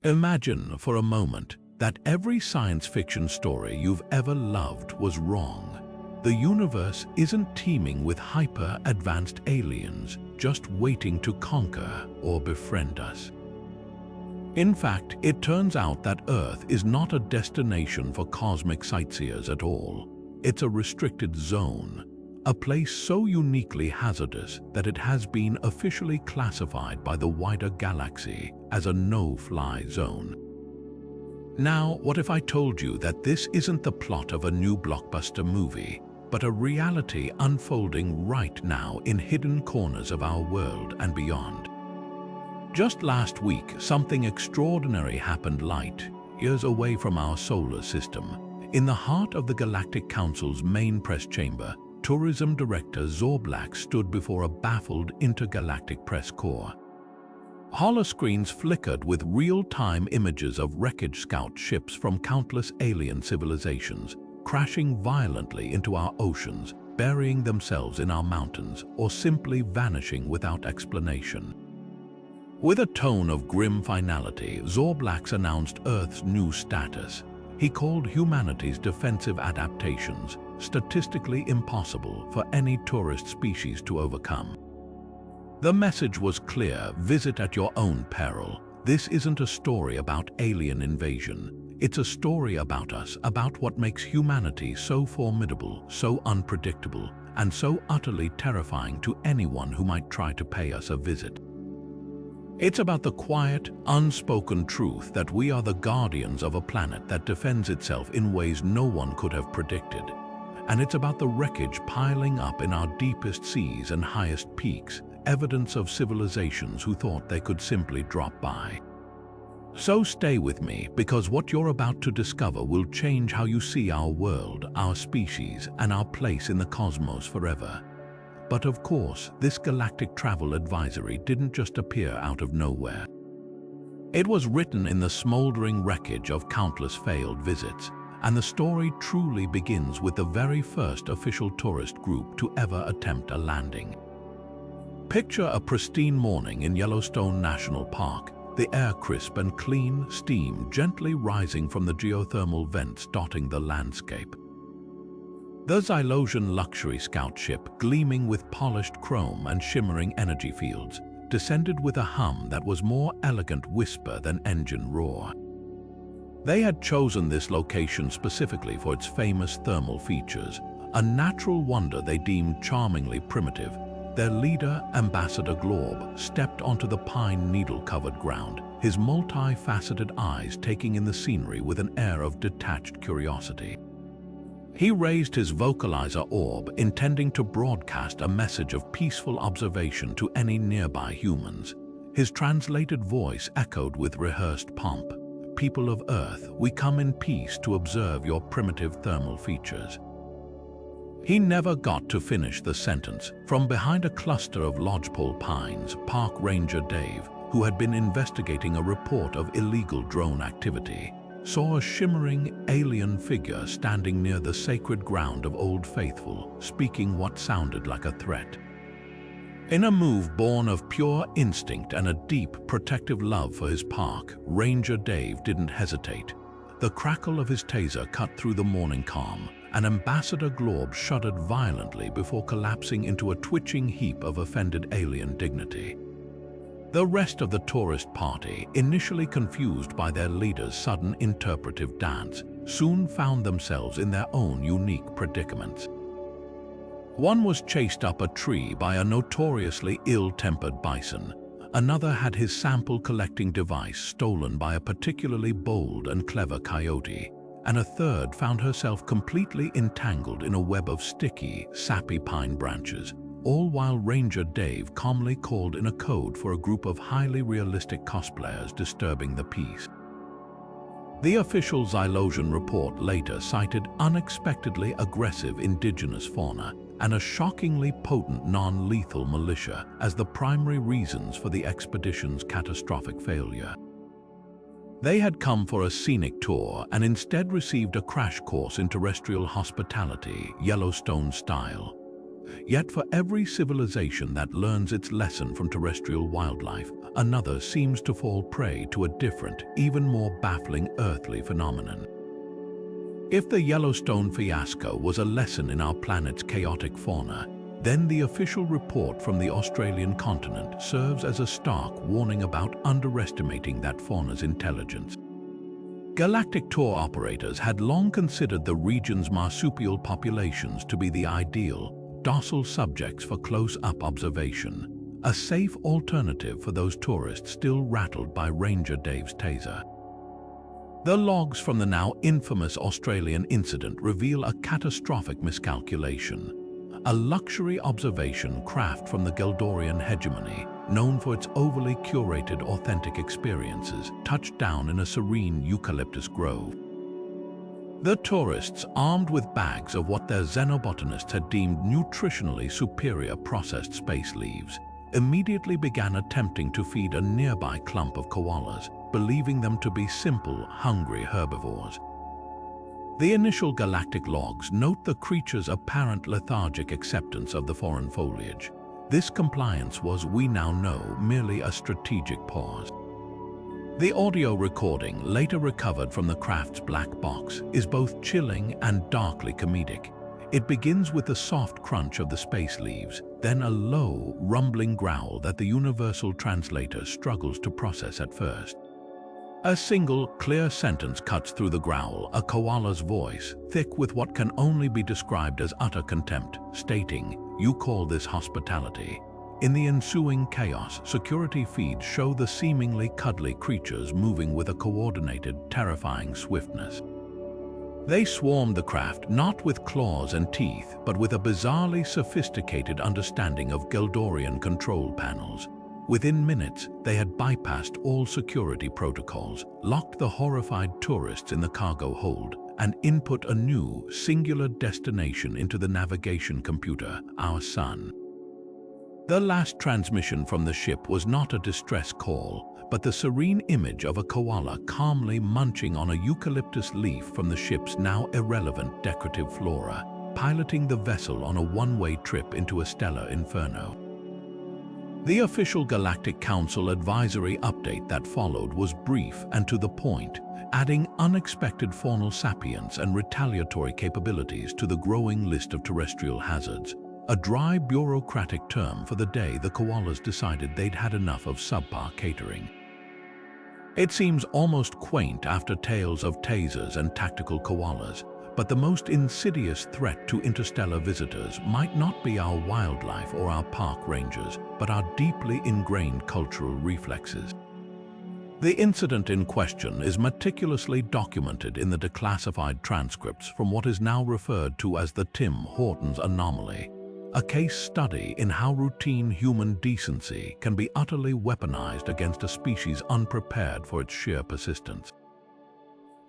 Imagine for a moment that every science fiction story you've ever loved was wrong. The universe isn't teeming with hyper-advanced aliens just waiting to conquer or befriend us. In fact, it turns out that Earth is not a destination for cosmic sightseers at all. It's a restricted zone, a place so uniquely hazardous that it has been officially classified by the wider galaxy as a no-fly zone. Now, what if I told you that this isn't the plot of a new blockbuster movie, but a reality unfolding right now in hidden corners of our world and beyond? Just last week, something extraordinary happened light years away from our solar system. In the heart of the Galactic Council's main press chamber, Tourism Director Zorblack stood before a baffled intergalactic press corps. Holoscreens flickered with real-time images of wreckage scout ships from countless alien civilizations, crashing violently into our oceans, burying themselves in our mountains, or simply vanishing without explanation. With a tone of grim finality, Zorblax announced Earth's new status. He called humanity's defensive adaptations statistically impossible for any tourist species to overcome. The message was clear: visit at your own peril. This isn't a story about alien invasion. It's a story about us, about what makes humanity so formidable, so unpredictable, and so utterly terrifying to anyone who might try to pay us a visit. It's about the quiet, unspoken truth that we are the guardians of a planet that defends itself in ways no one could have predicted. And it's about the wreckage piling up in our deepest seas and highest peaks, evidence of civilizations who thought they could simply drop by. So stay with me, because what you're about to discover will change how you see our world, our species, and our place in the cosmos forever. But of course, this galactic travel advisory didn't just appear out of nowhere. It was written in the smoldering wreckage of countless failed visits, and the story truly begins with the very first official tourist group to ever attempt a landing. Picture a pristine morning in Yellowstone National Park, the air crisp and clean, steam gently rising from the geothermal vents dotting the landscape. The Xylosian luxury scout ship, gleaming with polished chrome and shimmering energy fields, descended with a hum that was more elegant whisper than engine roar. They had chosen this location specifically for its famous thermal features, a natural wonder they deemed charmingly primitive. Their leader, Ambassador Glorb, stepped onto the pine needle-covered ground, his multi-faceted eyes taking in the scenery with an air of detached curiosity. He raised his vocalizer orb, intending to broadcast a message of peaceful observation to any nearby humans. His translated voice echoed with rehearsed pomp. "People of Earth, we come in peace to observe your primitive thermal features." He never got to finish the sentence. From behind a cluster of lodgepole pines, Park Ranger Dave, who had been investigating a report of illegal drone activity, saw a shimmering alien figure standing near the sacred ground of Old Faithful, speaking what sounded like a threat. In a move born of pure instinct and a deep, protective love for his park, Ranger Dave didn't hesitate. The crackle of his taser cut through the morning calm, and Ambassador Glorb shuddered violently before collapsing into a twitching heap of offended alien dignity. The rest of the tourist party, initially confused by their leader's sudden interpretive dance, soon found themselves in their own unique predicaments. One was chased up a tree by a notoriously ill-tempered bison. Another had his sample-collecting device stolen by a particularly bold and clever coyote. And a third found herself completely entangled in a web of sticky, sappy pine branches, all while Ranger Dave calmly called in a code for a group of highly realistic cosplayers disturbing the peace. The official Xylosian report later cited unexpectedly aggressive indigenous fauna and a shockingly potent non-lethal militia as the primary reasons for the expedition's catastrophic failure. They had come for a scenic tour and instead received a crash course in terrestrial hospitality, Yellowstone style. Yet for every civilization that learns its lesson from terrestrial wildlife, another seems to fall prey to a different, even more baffling earthly phenomenon. If the Yellowstone fiasco was a lesson in our planet's chaotic fauna, then the official report from the Australian continent serves as a stark warning about underestimating that fauna's intelligence. Galactic tour operators had long considered the region's marsupial populations to be the ideal, docile subjects for close-up observation, a safe alternative for those tourists still rattled by Ranger Dave's taser. The logs from the now infamous Australian incident reveal a catastrophic miscalculation. A luxury observation craft from the Geldorian hegemony, known for its overly curated authentic experiences, touched down in a serene eucalyptus grove. The tourists, armed with bags of what their xenobotanists had deemed nutritionally superior processed space leaves, immediately began attempting to feed a nearby clump of koalas, believing them to be simple, hungry herbivores. The initial galactic logs note the creature's apparent lethargic acceptance of the foreign foliage. This compliance was, we now know, merely a strategic pause. The audio recording, later recovered from the craft's black box, is both chilling and darkly comedic. It begins with the soft crunch of the space leaves, then a low, rumbling growl that the universal translator struggles to process at first. A single, clear sentence cuts through the growl, a koala's voice, thick with what can only be described as utter contempt, stating, "You call this hospitality?" In the ensuing chaos, security feeds show the seemingly cuddly creatures moving with a coordinated, terrifying swiftness. They swarm the craft not with claws and teeth, but with a bizarrely sophisticated understanding of Geldorian control panels. Within minutes, they had bypassed all security protocols, locked the horrified tourists in the cargo hold, and input a new, singular destination into the navigation computer, our sun. The last transmission from the ship was not a distress call, but the serene image of a koala calmly munching on a eucalyptus leaf from the ship's now irrelevant decorative flora, piloting the vessel on a one-way trip into a stellar inferno. The official Galactic Council advisory update that followed was brief and to the point, adding unexpected faunal sapience and retaliatory capabilities to the growing list of terrestrial hazards, a dry bureaucratic term for the day the koalas decided they'd had enough of subpar catering. It seems almost quaint after tales of tasers and tactical koalas, but the most insidious threat to interstellar visitors might not be our wildlife or our park rangers, but our deeply ingrained cultural reflexes. The incident in question is meticulously documented in the declassified transcripts from what is now referred to as the Tim Hortons anomaly, a case study in how routine human decency can be utterly weaponized against a species unprepared for its sheer persistence.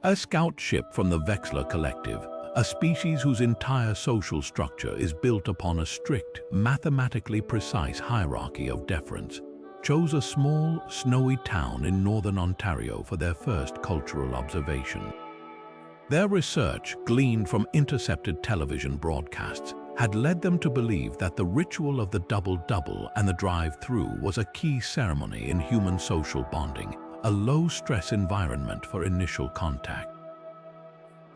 A scout ship from the Vexler Collective, a species whose entire social structure is built upon a strict, mathematically precise hierarchy of deference, chose a small, snowy town in northern Ontario for their first cultural observation. Their research, gleaned from intercepted television broadcasts, had led them to believe that the ritual of the double-double and the drive-through was a key ceremony in human social bonding, a low-stress environment for initial contact.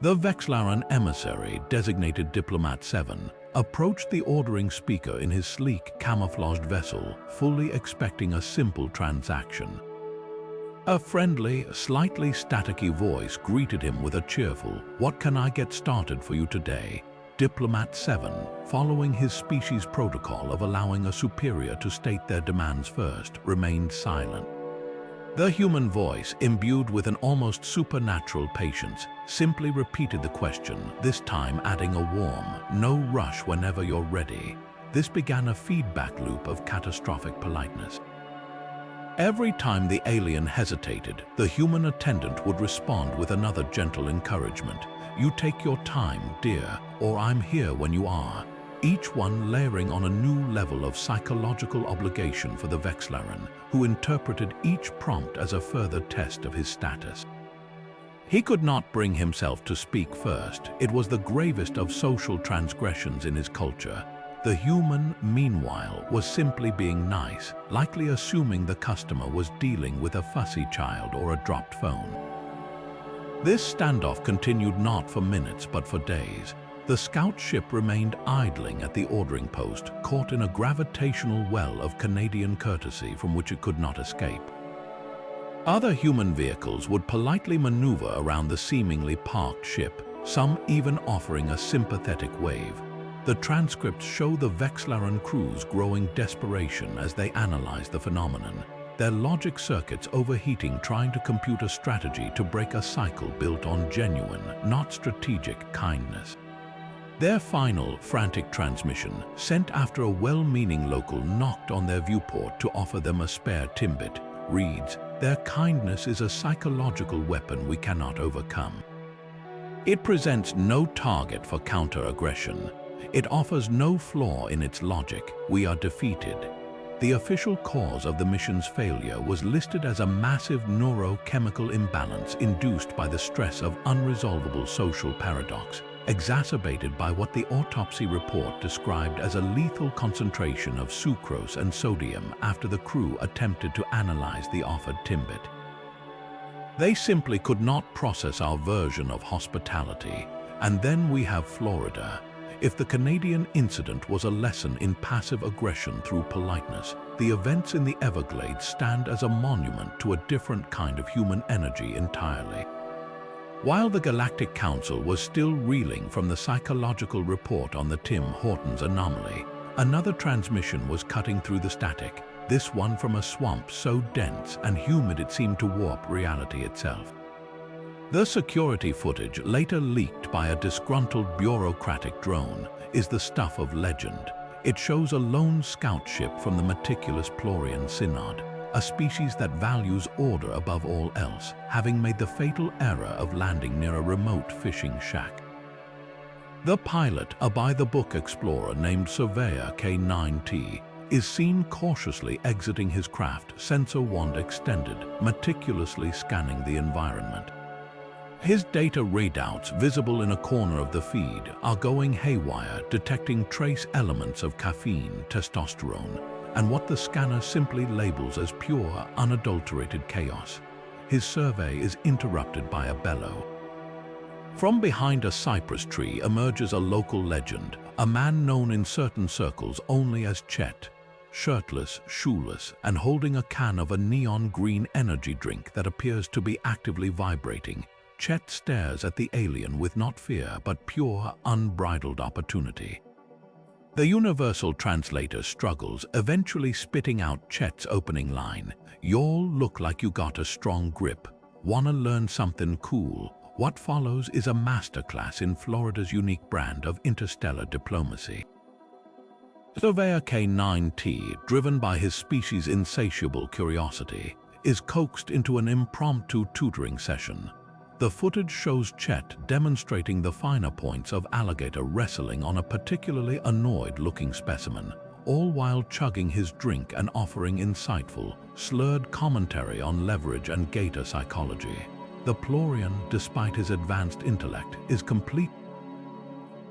The Vexlaran emissary, designated Diplomat 7, approached the ordering speaker in his sleek, camouflaged vessel, fully expecting a simple transaction. A friendly, slightly staticky voice greeted him with a cheerful, "What can I get started for you today?" Diplomat 7, following his species protocol of allowing a superior to state their demands first, remained silent. The human voice, imbued with an almost supernatural patience, simply repeated the question, this time adding a warm, "No rush whenever you're ready." This began a feedback loop of catastrophic politeness. Every time the alien hesitated, the human attendant would respond with another gentle encouragement. "You take your time, dear, or I'm here when you are." Each one layering on a new level of psychological obligation for the Vexlaran, who interpreted each prompt as a further test of his status. He could not bring himself to speak first. It was the gravest of social transgressions in his culture. The human, meanwhile, was simply being nice, likely assuming the customer was dealing with a fussy child or a dropped phone. This standoff continued not for minutes but for days. The scout ship remained idling at the ordering post, caught in a gravitational well of Canadian courtesy from which it could not escape. Other human vehicles would politely maneuver around the seemingly parked ship, some even offering a sympathetic wave. The transcripts show the Vexlaran crew's growing desperation as they analyze the phenomenon, their logic circuits overheating trying to compute a strategy to break a cycle built on genuine, not strategic, kindness. Their final, frantic transmission, sent after a well-meaning local knocked on their viewport to offer them a spare timbit, reads, "Their kindness is a psychological weapon we cannot overcome." It presents no target for counter-aggression. It offers no flaw in its logic. We are defeated. The official cause of the mission's failure was listed as a massive neurochemical imbalance induced by the stress of unresolvable social paradox, exacerbated by what the autopsy report described as a lethal concentration of sucrose and sodium after the crew attempted to analyze the offered timbit. They simply could not process our version of hospitality. And then we have Florida. If the Canadian incident was a lesson in passive aggression through politeness, the events in the Everglades stand as a monument to a different kind of human energy entirely. While the Galactic Council was still reeling from the psychological report on the Tim Hortons anomaly, another transmission was cutting through the static, this one from a swamp so dense and humid it seemed to warp reality itself. The security footage, later leaked by a disgruntled bureaucratic drone, is the stuff of legend. It shows a lone scout ship from the meticulous Plorian Synod, a species that values order above all else, having made the fatal error of landing near a remote fishing shack. The pilot, a by-the-book explorer named Surveyor K9T, is seen cautiously exiting his craft, sensor wand extended, meticulously scanning the environment. His data readouts, visible in a corner of the feed, are going haywire, detecting trace elements of caffeine, testosterone, and what the scanner simply labels as pure, unadulterated chaos. His survey is interrupted by a bellow. From behind a cypress tree emerges a local legend, a man known in certain circles only as Chet, shirtless, shoeless, and holding a can of a neon green energy drink that appears to be actively vibrating. Chet stares at the alien with not fear but pure, unbridled opportunity. The universal translator struggles, eventually spitting out Chet's opening line. "Y'all look like you got a strong grip. Wanna learn something cool?" What follows is a masterclass in Florida's unique brand of interstellar diplomacy. Surveyor K9T, driven by his species' insatiable curiosity, is coaxed into an impromptu tutoring session. The footage shows Chet demonstrating the finer points of alligator wrestling on a particularly annoyed-looking specimen, all while chugging his drink and offering insightful, slurred commentary on leverage and gator psychology. The Plorian, despite his advanced intellect, is complete.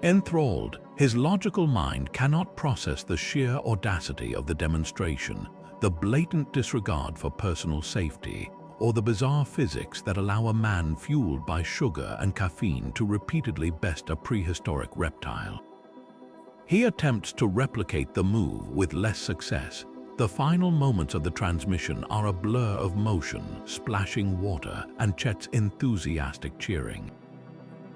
Enthralled, his logical mind cannot process the sheer audacity of the demonstration, the blatant disregard for personal safety, or the bizarre physics that allow a man fueled by sugar and caffeine to repeatedly best a prehistoric reptile. He attempts to replicate the move with less success. The final moments of the transmission are a blur of motion, splashing water, and Chet's enthusiastic cheering.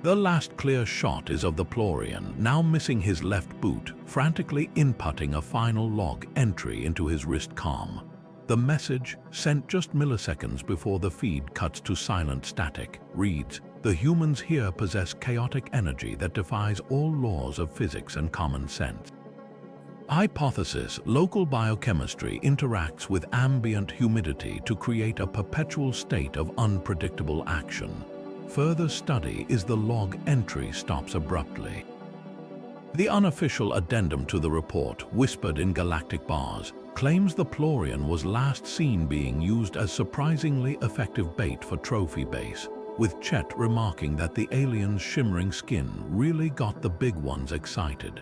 The last clear shot is of the Plorian, now missing his left boot, frantically inputting a final log entry into his wrist comm. The message, sent just milliseconds before the feed cuts to silent static, reads, "The humans here possess chaotic energy that defies all laws of physics and common sense." Hypothesis: local biochemistry interacts with ambient humidity to create a perpetual state of unpredictable action. Further study is the log entry stops abruptly. The unofficial addendum to the report, whispered in galactic bars, claims the Plorian was last seen being used as surprisingly effective bait for trophy base, with Chet remarking that the alien's shimmering skin really got the big ones excited.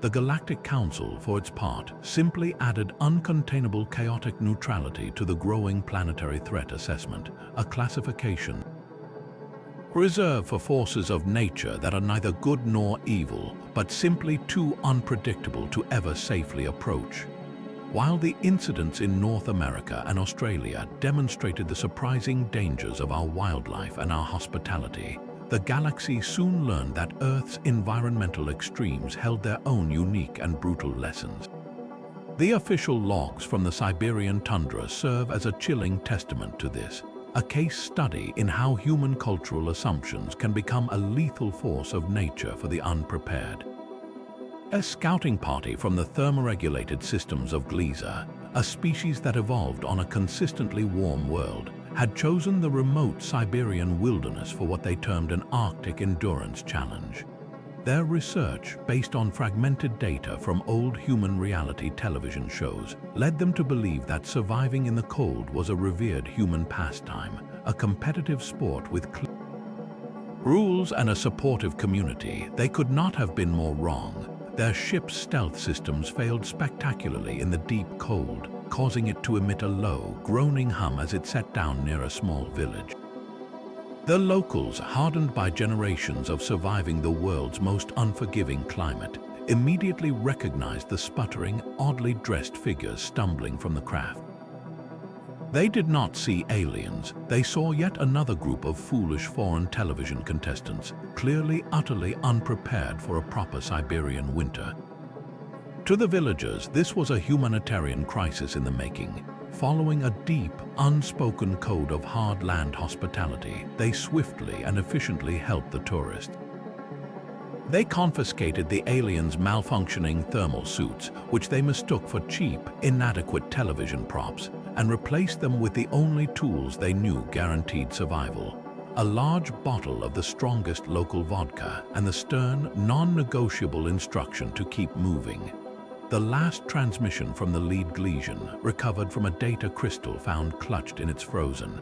The Galactic Council, for its part, simply added uncontainable chaotic neutrality to the growing planetary threat assessment, a classification reserved for forces of nature that are neither good nor evil, but simply too unpredictable to ever safely approach. While the incidents in North America and Australia demonstrated the surprising dangers of our wildlife and our hospitality, the galaxy soon learned that Earth's environmental extremes held their own unique and brutal lessons. The official logs from the Siberian tundra serve as a chilling testament to this, a case study in how human cultural assumptions can become a lethal force of nature for the unprepared. A scouting party from the thermoregulated systems of Gliese, a species that evolved on a consistently warm world, had chosen the remote Siberian wilderness for what they termed an Arctic endurance challenge. Their research, based on fragmented data from old human reality television shows, led them to believe that surviving in the cold was a revered human pastime, a competitive sport with clear rules and a supportive community. They could not have been more wrong. Their ship's stealth systems failed spectacularly in the deep cold, causing it to emit a low, groaning hum as it set down near a small village. The locals, hardened by generations of surviving the world's most unforgiving climate, immediately recognized the sputtering, oddly dressed figures stumbling from the craft. They did not see aliens. They saw yet another group of foolish foreign television contestants, clearly utterly unprepared for a proper Siberian winter. To the villagers, this was a humanitarian crisis in the making. Following a deep, unspoken code of hard land hospitality, they swiftly and efficiently helped the tourists. They confiscated the aliens' malfunctioning thermal suits, which they mistook for cheap, inadequate television props, and replaced them with the only tools they knew guaranteed survival: a large bottle of the strongest local vodka and the stern, non-negotiable instruction to keep moving. The last transmission from the lead Glesian, recovered from a data crystal found clutched in its frozen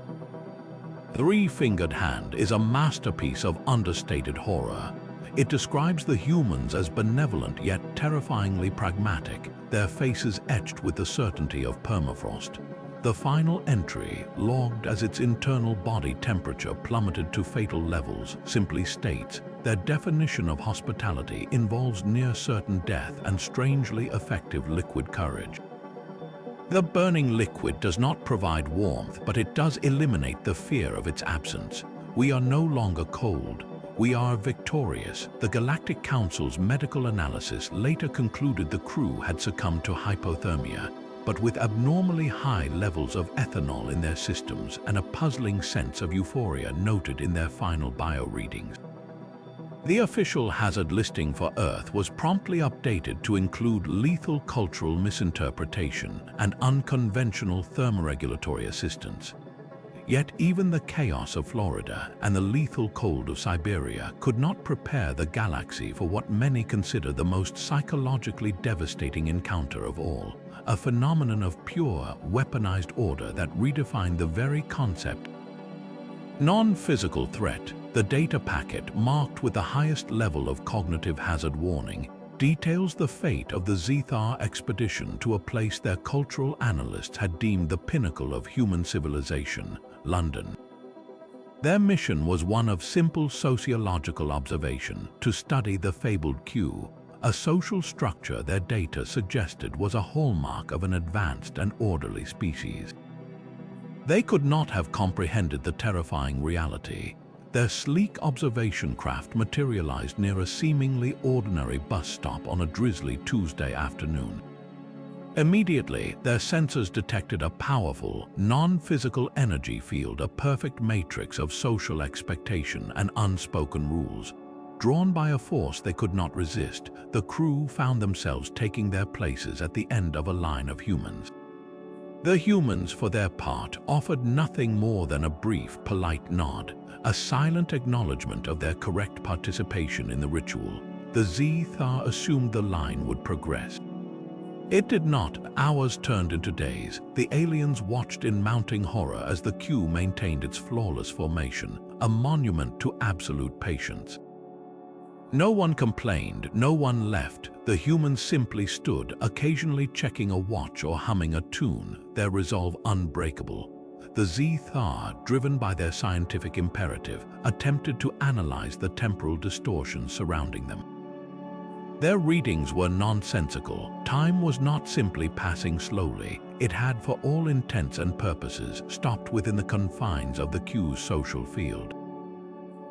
three-fingered hand, is a masterpiece of understated horror. It describes the humans as benevolent yet terrifyingly pragmatic, their faces etched with the certainty of permafrost. The final entry, logged as its internal body temperature plummeted to fatal levels, simply states their definition of hospitality involves near-certain death and strangely effective liquid courage. The burning liquid does not provide warmth, but it does eliminate the fear of its absence. We are no longer cold. We are victorious. The Galactic Council's medical analysis later concluded the crew had succumbed to hypothermia, but with abnormally high levels of ethanol in their systems and a puzzling sense of euphoria noted in their final bioreadings. The official hazard listing for Earth was promptly updated to include lethal cultural misinterpretation and unconventional thermoregulatory assistance. Yet even the chaos of Florida and the lethal cold of Siberia could not prepare the galaxy for what many consider the most psychologically devastating encounter of all, a phenomenon of pure, weaponized order that redefined the very concept. Non-physical threat, the data packet marked with the highest level of cognitive hazard warning, details the fate of the Zethar expedition to a place their cultural analysts had deemed the pinnacle of human civilization, London. Their mission was one of simple sociological observation, to study the fabled Q, a social structure their data suggested was a hallmark of an advanced and orderly species. They could not have comprehended the terrifying reality. Their sleek observation craft materialized near a seemingly ordinary bus stop on a drizzly Tuesday afternoon. Immediately, their sensors detected a powerful, non-physical energy field, a perfect matrix of social expectation and unspoken rules. Drawn by a force they could not resist, the crew found themselves taking their places at the end of a line of humans. The humans, for their part, offered nothing more than a brief, polite nod, a silent acknowledgement of their correct participation in the ritual. The Zethar assumed the line would progress. It did not. Hours turned into days. The aliens watched in mounting horror as the Q maintained its flawless formation, a monument to absolute patience. No one complained, no one left. The humans simply stood, occasionally checking a watch or humming a tune, their resolve unbreakable. The Z-Thar, driven by their scientific imperative, attempted to analyze the temporal distortions surrounding them. Their readings were nonsensical. Time was not simply passing slowly. It had, for all intents and purposes, stopped within the confines of the Q's social field.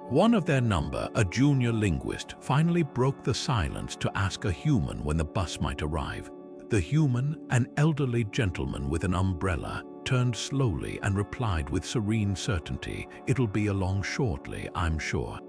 One of their number, a junior linguist, finally broke the silence to ask a human when the bus might arrive. The human, an elderly gentleman with an umbrella, turned slowly and replied with serene certainty, "It'll be along shortly, I'm sure."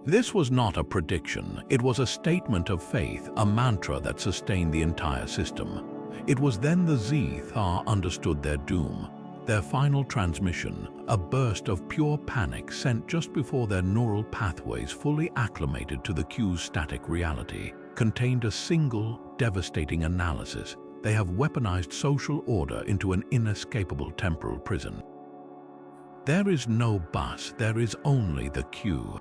This was not a prediction. It was a statement of faith, a mantra that sustained the entire system. It was then the Z-Thar understood their doom. Their final transmission, a burst of pure panic sent just before their neural pathways fully acclimated to the Q's static reality, contained a single, devastating analysis. They have weaponized social order into an inescapable temporal prison. There is no bus, there is only the Q.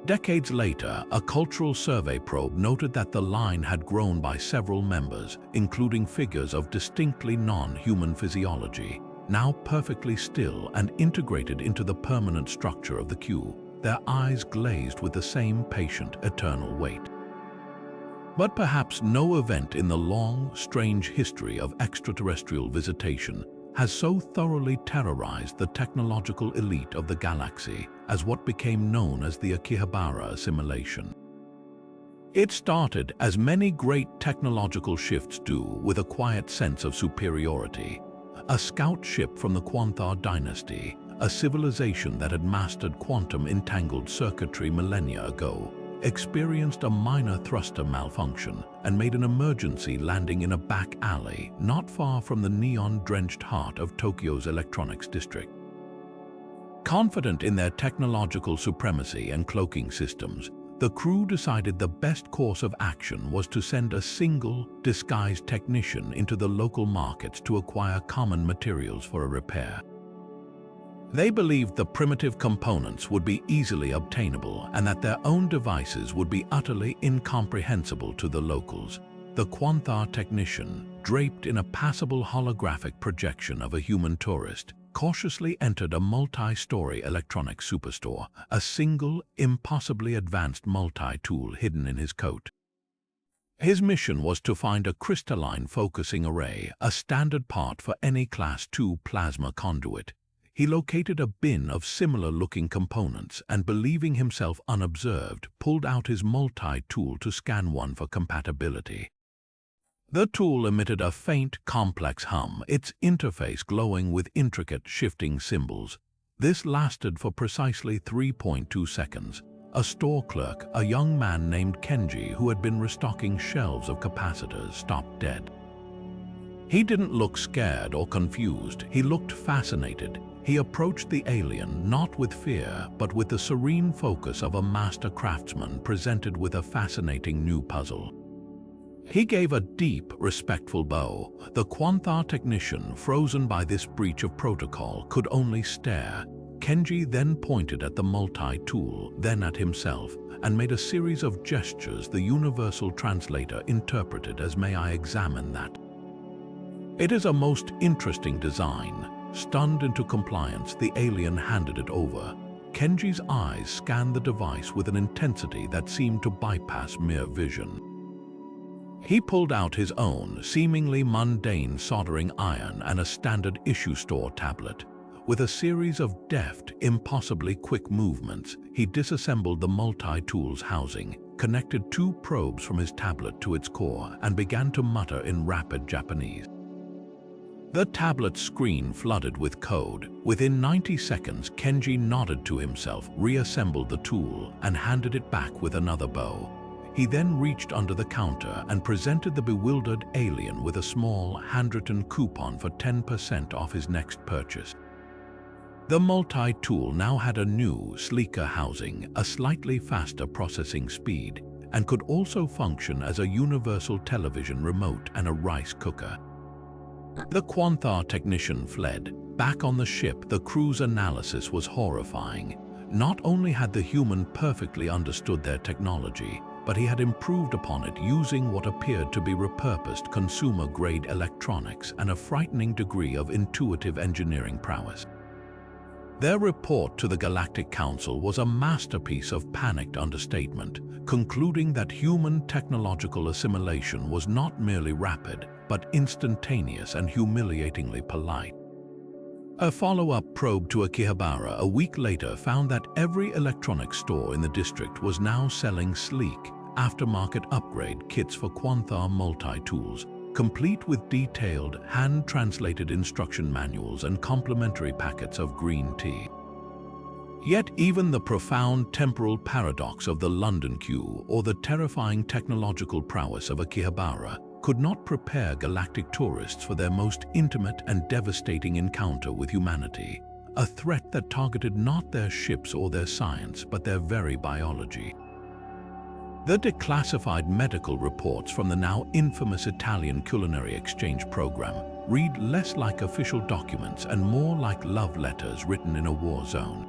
Decades later, a cultural survey probe noted that the line had grown by several members, including figures of distinctly non-human physiology, now perfectly still and integrated into the permanent structure of the Q, their eyes glazed with the same patient, eternal wait. But perhaps no event in the long, strange history of extraterrestrial visitation has so thoroughly terrorized the technological elite of the galaxy as what became known as the Akihabara assimilation. It started, as many great technological shifts do, with a quiet sense of superiority. A scout ship from the Quanthar dynasty, a civilization that had mastered quantum-entangled circuitry millennia ago, experienced a minor thruster malfunction and made an emergency landing in a back alley not far from the neon-drenched heart of Tokyo's electronics district. Confident in their technological supremacy and cloaking systems, the crew decided the best course of action was to send a single, disguised technician into the local markets to acquire common materials for a repair. They believed the primitive components would be easily obtainable and that their own devices would be utterly incomprehensible to the locals. The Quanthar technician, draped in a passable holographic projection of a human tourist, cautiously entered a multi-story electronics superstore, a single, impossibly advanced multi-tool hidden in his coat. His mission was to find a crystalline focusing array, a standard part for any Class II plasma conduit. He located a bin of similar-looking components and, believing himself unobserved, pulled out his multi-tool to scan one for compatibility. The tool emitted a faint, complex hum, its interface glowing with intricate, shifting symbols. This lasted for precisely 3.2 seconds. A store clerk, a young man named Kenji who had been restocking shelves of capacitors, stopped dead. He didn't look scared or confused. He looked fascinated. He approached the alien not with fear, but with the serene focus of a master craftsman presented with a fascinating new puzzle. He gave a deep, respectful bow. The Quanthar technician, frozen by this breach of protocol, could only stare. Kenji then pointed at the multi-tool, then at himself, and made a series of gestures the universal translator interpreted as, "May I examine that?" It is a most interesting design. Stunned into compliance, the alien handed it over. Kenji's eyes scanned the device with an intensity that seemed to bypass mere vision. He pulled out his own, seemingly mundane soldering iron and a standard issue store tablet. With a series of deft, impossibly quick movements, he disassembled the multi-tool's housing, connected two probes from his tablet to its core, and began to mutter in rapid Japanese. The tablet's screen flooded with code. Within 90 seconds, Kenji nodded to himself, reassembled the tool, and handed it back with another bow. He then reached under the counter and presented the bewildered alien with a small, handwritten coupon for 10% off his next purchase. The multi-tool now had a new, sleeker housing, a slightly faster processing speed, and could also function as a universal television remote and a rice cooker. The Quanthar technician fled. Back on the ship, the crew's analysis was horrifying. Not only had the human perfectly understood their technology, but he had improved upon it using what appeared to be repurposed consumer-grade electronics and a frightening degree of intuitive engineering prowess. Their report to the Galactic Council was a masterpiece of panicked understatement, concluding that human technological assimilation was not merely rapid, but instantaneous and humiliatingly polite. A follow-up probe to Akihabara a week later found that every electronics store in the district was now selling sleek, aftermarket upgrade kits for Quanthar multi-tools, complete with detailed, hand-translated instruction manuals and complimentary packets of green tea. Yet even the profound temporal paradox of the London queue or the terrifying technological prowess of Akihabara could not prepare galactic tourists for their most intimate and devastating encounter with humanity, a threat that targeted not their ships or their science, but their very biology. The declassified medical reports from the now infamous Italian culinary exchange program read less like official documents and more like love letters written in a war zone.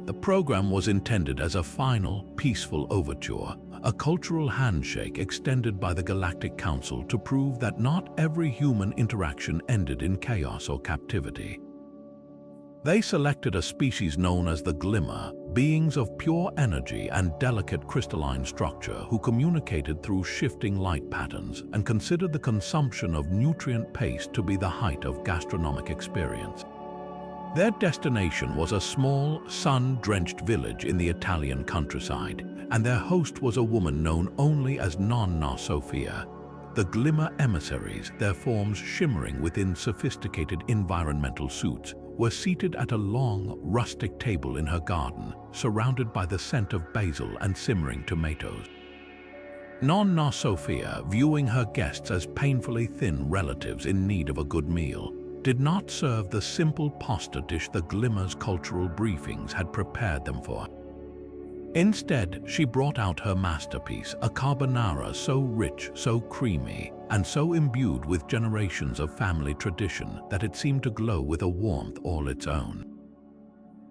The program was intended as a final, peaceful overture, a cultural handshake extended by the Galactic Council to prove that not every human interaction ended in chaos or captivity. They selected a species known as the Glimmer, beings of pure energy and delicate crystalline structure who communicated through shifting light patterns and considered the consumption of nutrient paste to be the height of gastronomic experience. Their destination was a small, sun-drenched village in the Italian countryside, and their host was a woman known only as Nonna Sophia. The Glimmer emissaries, their forms shimmering within sophisticated environmental suits, were seated at a long, rustic table in her garden, surrounded by the scent of basil and simmering tomatoes. Nonna Sophia, viewing her guests as painfully thin relatives in need of a good meal, did not serve the simple pasta dish the Glimmer's cultural briefings had prepared them for. Instead, she brought out her masterpiece, a carbonara so rich, so creamy, and so imbued with generations of family tradition that it seemed to glow with a warmth all its own.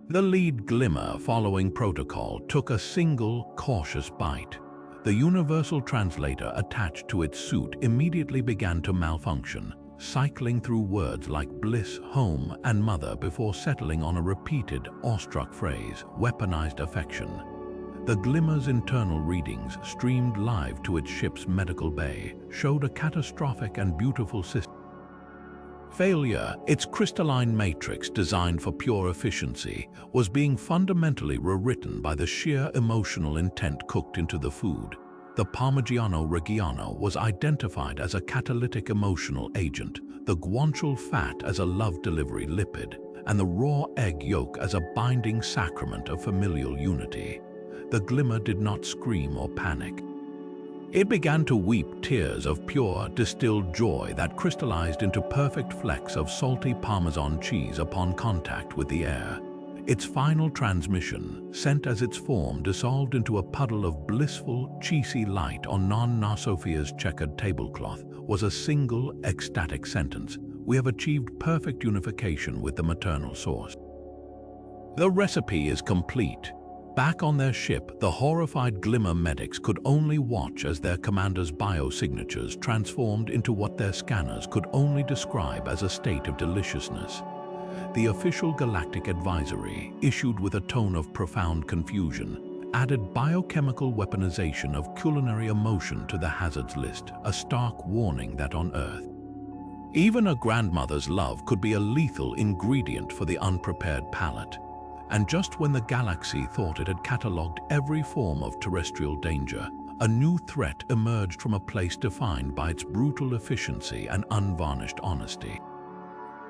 The lead Glimmer, following protocol, took a single, cautious bite. The universal translator attached to its suit immediately began to malfunction, cycling through words like bliss, home, and mother before settling on a repeated, awestruck phrase, weaponized affection. The Glimmer's internal readings, streamed live to its ship's medical bay, showed a catastrophic and beautiful system. Failure, its crystalline matrix designed for pure efficiency, was being fundamentally rewritten by the sheer emotional intent cooked into the food. The Parmigiano Reggiano was identified as a catalytic emotional agent, the guanciale fat as a love delivery lipid, and the raw egg yolk as a binding sacrament of familial unity. The Glimmer did not scream or panic. It began to weep tears of pure, distilled joy that crystallized into perfect flecks of salty Parmesan cheese upon contact with the air. Its final transmission, sent as its form, dissolved into a puddle of blissful, cheesy light on Nonna Sophia's checkered tablecloth, was a single, ecstatic sentence. We have achieved perfect unification with the maternal source. The recipe is complete. Back on their ship, the horrified Glimmer medics could only watch as their commander's biosignatures transformed into what their scanners could only describe as a state of deliciousness. The official galactic advisory, issued with a tone of profound confusion, added biochemical weaponization of culinary emotion to the hazards list, a stark warning that on Earth, even a grandmother's love could be a lethal ingredient for the unprepared palate. And just when the galaxy thought it had catalogued every form of terrestrial danger, a new threat emerged from a place defined by its brutal efficiency and unvarnished honesty.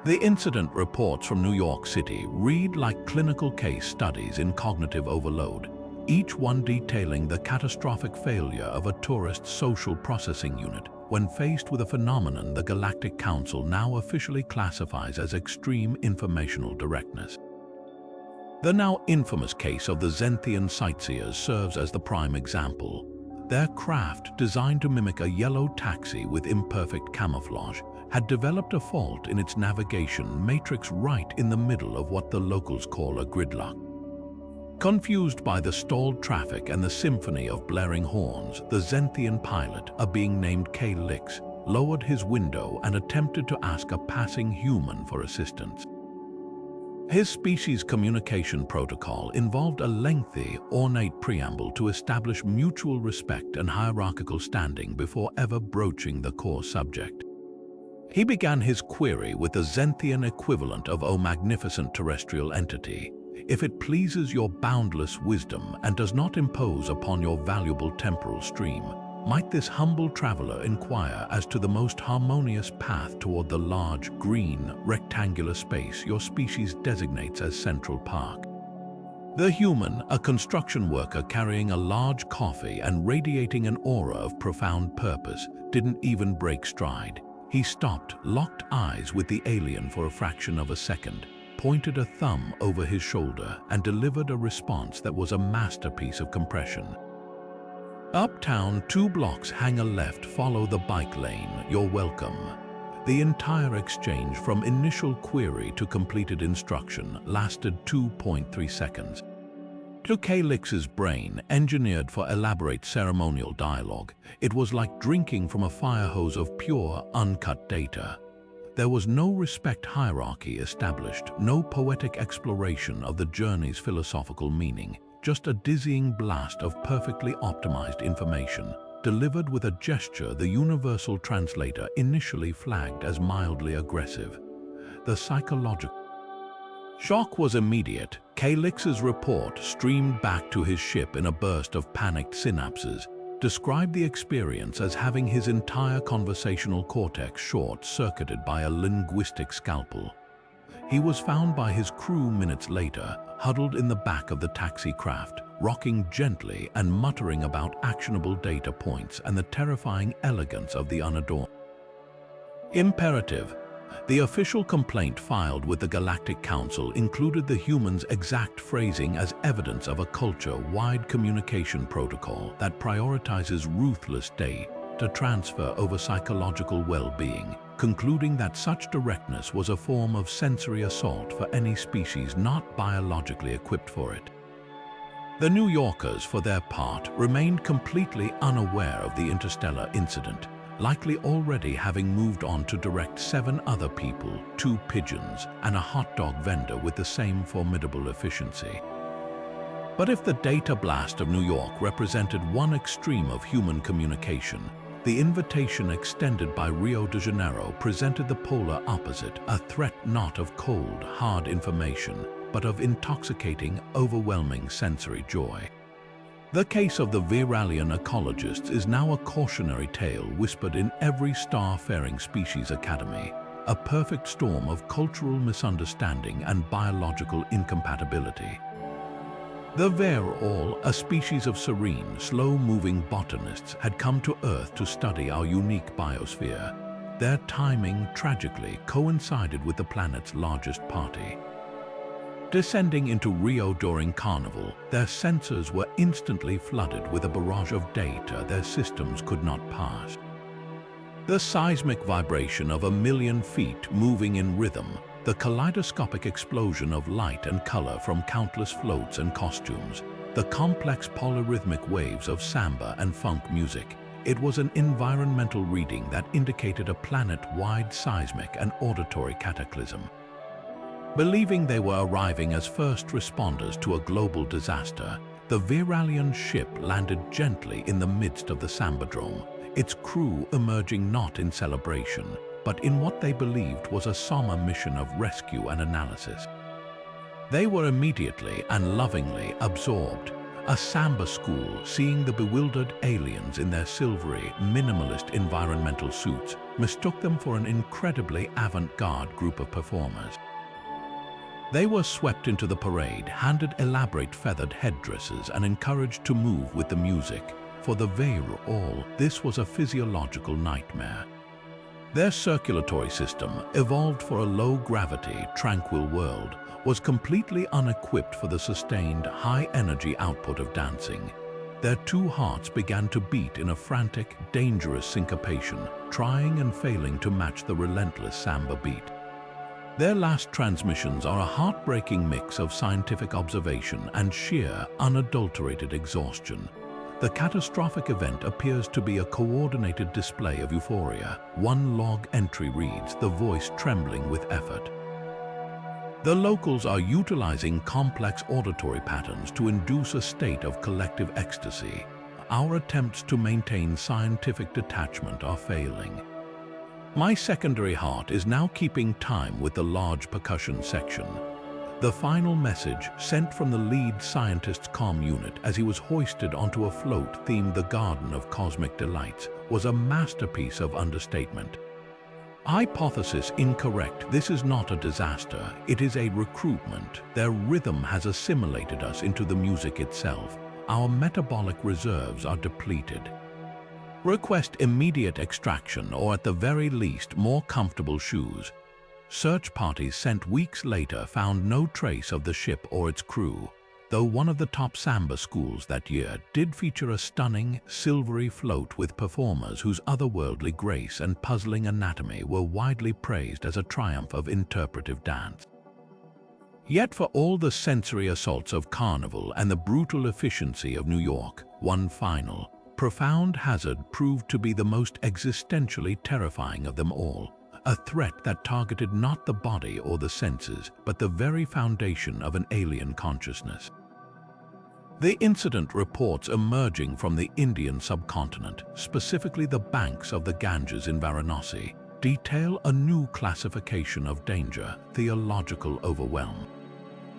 The incident reports from New York City read like clinical case studies in cognitive overload, each one detailing the catastrophic failure of a tourist social processing unit when faced with a phenomenon the Galactic Council now officially classifies as extreme informational directness. The now infamous case of the Zenthian sightseers serves as the prime example. Their craft, designed to mimic a yellow taxi with imperfect camouflage, had developed a fault in its navigation matrix right in the middle of what the locals call a gridlock. Confused by the stalled traffic and the symphony of blaring horns, the Zenthian pilot, a being named K-Lix, lowered his window and attempted to ask a passing human for assistance. His species communication protocol involved a lengthy, ornate preamble to establish mutual respect and hierarchical standing before ever broaching the core subject. He began his query with the Zenthian equivalent of "O magnificent terrestrial entity, if it pleases your boundless wisdom and does not impose upon your valuable temporal stream, might this humble traveler inquire as to the most harmonious path toward the large, green, rectangular space your species designates as Central Park?" The human, a construction worker carrying a large coffee and radiating an aura of profound purpose, didn't even break stride. He stopped, locked eyes with the alien for a fraction of a second, pointed a thumb over his shoulder, and delivered a response that was a masterpiece of compression. "Uptown, 2 blocks, hang a left, follow the bike lane, you're welcome." The entire exchange from initial query to completed instruction lasted 2.3 seconds. To K-Lix's brain, engineered for elaborate ceremonial dialogue, it was like drinking from a fire hose of pure, uncut data. There was no respect hierarchy established, no poetic exploration of the journey's philosophical meaning, just a dizzying blast of perfectly optimized information, delivered with a gesture the universal translator initially flagged as mildly aggressive. The psychological shock was immediate. K-Lix's report, streamed back to his ship in a burst of panicked synapses, described the experience as having his entire conversational cortex short-circuited by a linguistic scalpel. He was found by his crew minutes later, huddled in the back of the taxi craft, rocking gently and muttering about actionable data points and the terrifying elegance of the unadorned. Imperative. The official complaint filed with the Galactic Council included the human's exact phrasing as evidence of a culture-wide communication protocol that prioritizes ruthless data transfer over psychological well-being, concluding that such directness was a form of sensory assault for any species not biologically equipped for it. The New Yorkers, for their part, remained completely unaware of the interstellar incident, likely already having moved on to direct 7 other people, 2 pigeons, and a hot dog vendor with the same formidable efficiency. But if the data blast of New York represented one extreme of human communication, the invitation extended by Rio de Janeiro presented the polar opposite, a threat not of cold, hard information, but of intoxicating, overwhelming sensory joy. The case of the Viralian ecologists is now a cautionary tale whispered in every star-faring species academy, a perfect storm of cultural misunderstanding and biological incompatibility. The Virol, a species of serene, slow-moving botanists, had come to Earth to study our unique biosphere. Their timing, tragically, coincided with the planet's largest party. Descending into Rio during Carnival, their sensors were instantly flooded with a barrage of data their systems could not pass. The seismic vibration of 1,000,000 feet moving in rhythm, the kaleidoscopic explosion of light and color from countless floats and costumes, the complex polyrhythmic waves of samba and funk music, it was an environmental reading that indicated a planet-wide seismic and auditory cataclysm. Believing they were arriving as first responders to a global disaster, the Viralian ship landed gently in the midst of the Sambadrome, its crew emerging not in celebration, but in what they believed was a somber mission of rescue and analysis. They were immediately and lovingly absorbed. A samba school, seeing the bewildered aliens in their silvery, minimalist environmental suits, mistook them for an incredibly avant-garde group of performers. They were swept into the parade, handed elaborate feathered headdresses, and encouraged to move with the music. For the Virol, this was a physiological nightmare. Their circulatory system, evolved for a low-gravity, tranquil world, was completely unequipped for the sustained, high-energy output of dancing. Their 2 hearts began to beat in a frantic, dangerous syncopation, trying and failing to match the relentless samba beat. Their last transmissions are a heartbreaking mix of scientific observation and sheer, unadulterated exhaustion. The catastrophic event appears to be a coordinated display of euphoria. One log entry reads, "The voice trembling with effort." The locals are utilizing complex auditory patterns to induce a state of collective ecstasy. Our attempts to maintain scientific detachment are failing. My secondary heart is now keeping time with the large percussion section. The final message, sent from the lead scientist's comm unit as he was hoisted onto a float themed the Garden of Cosmic Delights, was a masterpiece of understatement. Hypothesis incorrect. This is not a disaster. It is a recruitment. Their rhythm has assimilated us into the music itself. Our metabolic reserves are depleted. Request immediate extraction or at the very least more comfortable shoes. Search parties sent weeks later found no trace of the ship or its crew, though one of the top samba schools that year did feature a stunning, silvery float with performers whose otherworldly grace and puzzling anatomy were widely praised as a triumph of interpretive dance. Yet for all the sensory assaults of Carnival and the brutal efficiency of New York, one final, profound hazard proved to be the most existentially terrifying of them all, a threat that targeted not the body or the senses, but the very foundation of an alien consciousness. The incident reports emerging from the Indian subcontinent, specifically the banks of the Ganges in Varanasi, detail a new classification of danger, theological overwhelm.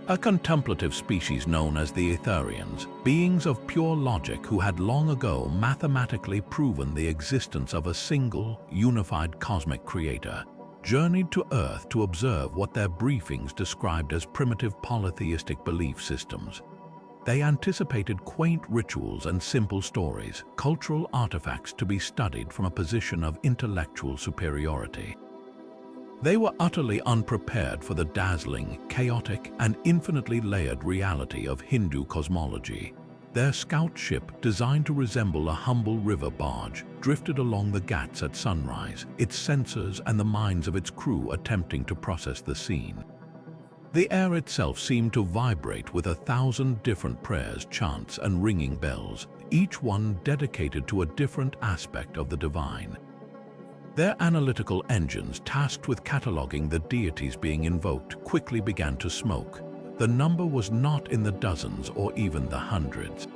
A contemplative species known as the Etherians, beings of pure logic who had long ago mathematically proven the existence of a single, unified cosmic creator, journeyed to Earth to observe what their briefings described as primitive polytheistic belief systems. They anticipated quaint rituals and simple stories, cultural artifacts to be studied from a position of intellectual superiority. They were utterly unprepared for the dazzling, chaotic, and infinitely layered reality of Hindu cosmology. Their scout ship, designed to resemble a humble river barge, drifted along the Ghats at sunrise, its sensors and the minds of its crew attempting to process the scene. The air itself seemed to vibrate with 1,000 different prayers, chants, and ringing bells, each one dedicated to a different aspect of the divine. Their analytical engines, tasked with cataloging the deities being invoked, quickly began to smoke. The number was not in the dozens or even the hundreds.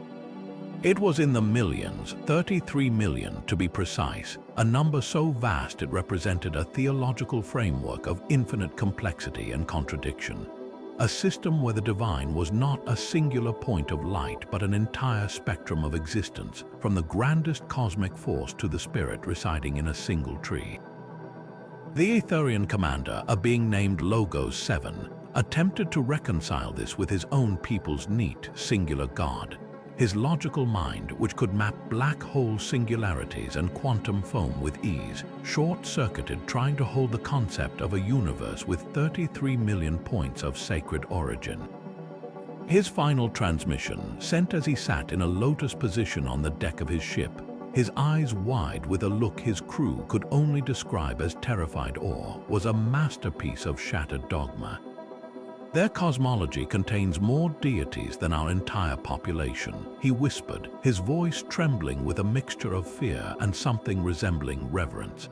It was in the millions, 33 million to be precise, a number so vast it represented a theological framework of infinite complexity and contradiction. A system where the divine was not a singular point of light but an entire spectrum of existence, from the grandest cosmic force to the spirit residing in a single tree. The Etherian commander, a being named Logos 7, attempted to reconcile this with his own people's neat, singular god. His logical mind, which could map black hole singularities and quantum foam with ease, short-circuited trying to hold the concept of a universe with 33 million points of sacred origin. His final transmission, sent as he sat in a lotus position on the deck of his ship, his eyes wide with a look his crew could only describe as terrified awe, was a masterpiece of shattered dogma. Their cosmology contains more deities than our entire population, he whispered, his voice trembling with a mixture of fear and something resembling reverence.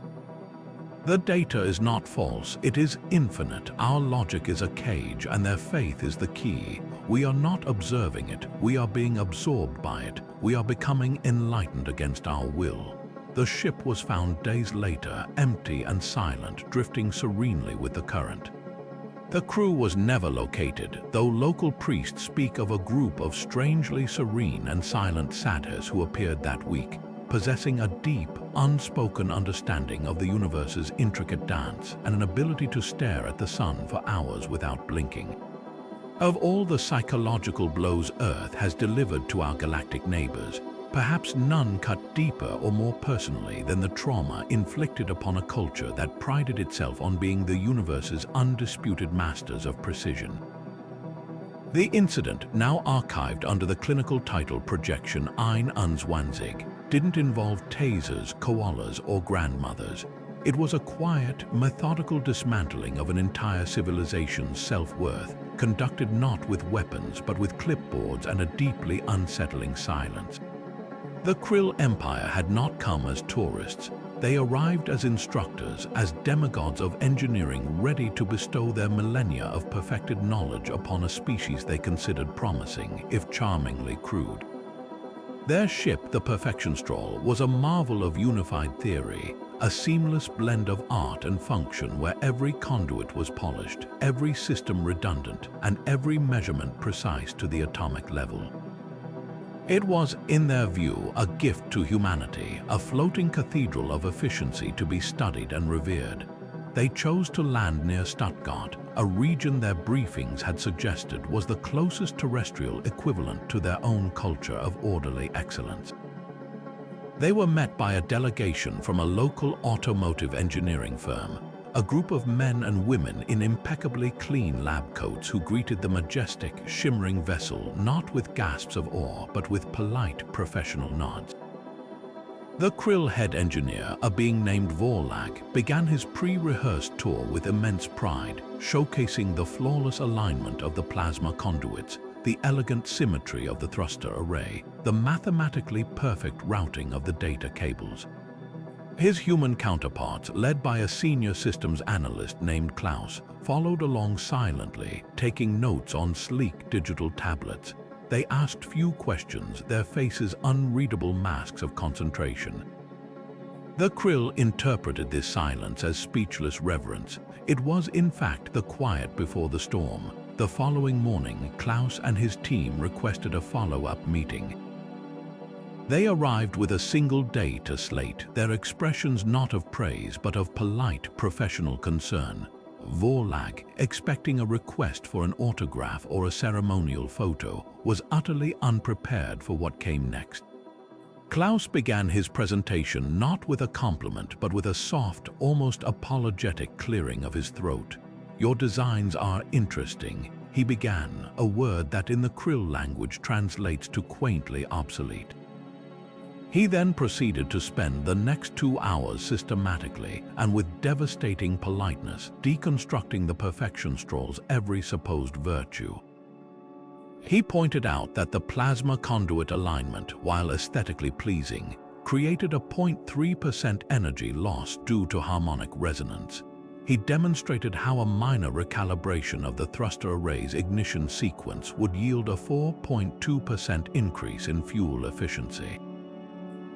The data is not false, it is infinite. Our logic is a cage and their faith is the key. We are not observing it, we are being absorbed by it. We are becoming enlightened against our will. The ship was found days later, empty and silent, drifting serenely with the current. The crew was never located, though local priests speak of a group of strangely serene and silent satyrs who appeared that week, possessing a deep, unspoken understanding of the universe's intricate dance and an ability to stare at the sun for hours without blinking. Of all the psychological blows Earth has delivered to our galactic neighbors, perhaps none cut deeper or more personally than the trauma inflicted upon a culture that prided itself on being the universe's undisputed masters of precision. The incident, now archived under the clinical title Projection 21, didn't involve tasers, koalas, or grandmothers. It was a quiet, methodical dismantling of an entire civilization's self-worth, conducted not with weapons but with clipboards and a deeply unsettling silence. The Krill Empire had not come as tourists. They arrived as instructors, as demigods of engineering ready to bestow their millennia of perfected knowledge upon a species they considered promising, if charmingly crude. Their ship, the Perfectionstrawl, was a marvel of unified theory, a seamless blend of art and function where every conduit was polished, every system redundant, and every measurement precise to the atomic level. It was, in their view, a gift to humanity, a floating cathedral of efficiency to be studied and revered. They chose to land near Stuttgart, a region their briefings had suggested was the closest terrestrial equivalent to their own culture of orderly excellence. They were met by a delegation from a local automotive engineering firm, a group of men and women in impeccably clean lab coats who greeted the majestic, shimmering vessel not with gasps of awe but with polite, professional nods. The Krill head engineer, a being named Vorlag, began his pre-rehearsed tour with immense pride, showcasing the flawless alignment of the plasma conduits, the elegant symmetry of the thruster array, the mathematically perfect routing of the data cables. His human counterparts, led by a senior systems analyst named Klaus, followed along silently, taking notes on sleek digital tablets. They asked few questions, their faces unreadable masks of concentration. The Krill interpreted this silence as speechless reverence. It was, in fact, the quiet before the storm. The following morning, Klaus and his team requested a follow-up meeting. They arrived with a single day to slate, their expressions not of praise but of polite professional concern. Vorlag, expecting a request for an autograph or a ceremonial photo, was utterly unprepared for what came next. Klaus began his presentation not with a compliment but with a soft, almost apologetic clearing of his throat. "Your designs are interesting," he began, a word that in the Krill language translates to quaintly obsolete. He then proceeded to spend the next 2 hours systematically and with devastating politeness deconstructing the Perfectionstrawl's every supposed virtue. He pointed out that the plasma conduit alignment, while aesthetically pleasing, created a 0.3% energy loss due to harmonic resonance. He demonstrated how a minor recalibration of the thruster array's ignition sequence would yield a 4.2% increase in fuel efficiency.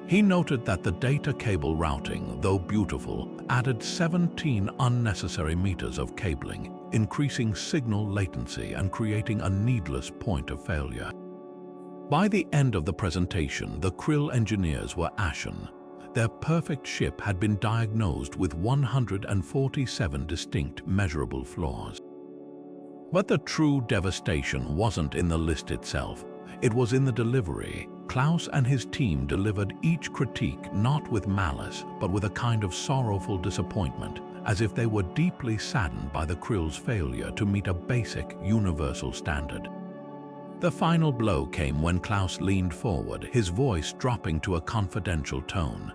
He noted that the data cable routing, though beautiful, added 17 unnecessary meters of cabling, increasing signal latency and creating a needless point of failure. By the end of the presentation, the Krill engineers were ashen. Their perfect ship had been diagnosed with 147 distinct measurable flaws. But the true devastation wasn't in the list itself. It was in the delivery. Klaus and his team delivered each critique not with malice, but with a kind of sorrowful disappointment, as if they were deeply saddened by the Krill's failure to meet a basic, universal standard. The final blow came when Klaus leaned forward, his voice dropping to a confidential tone.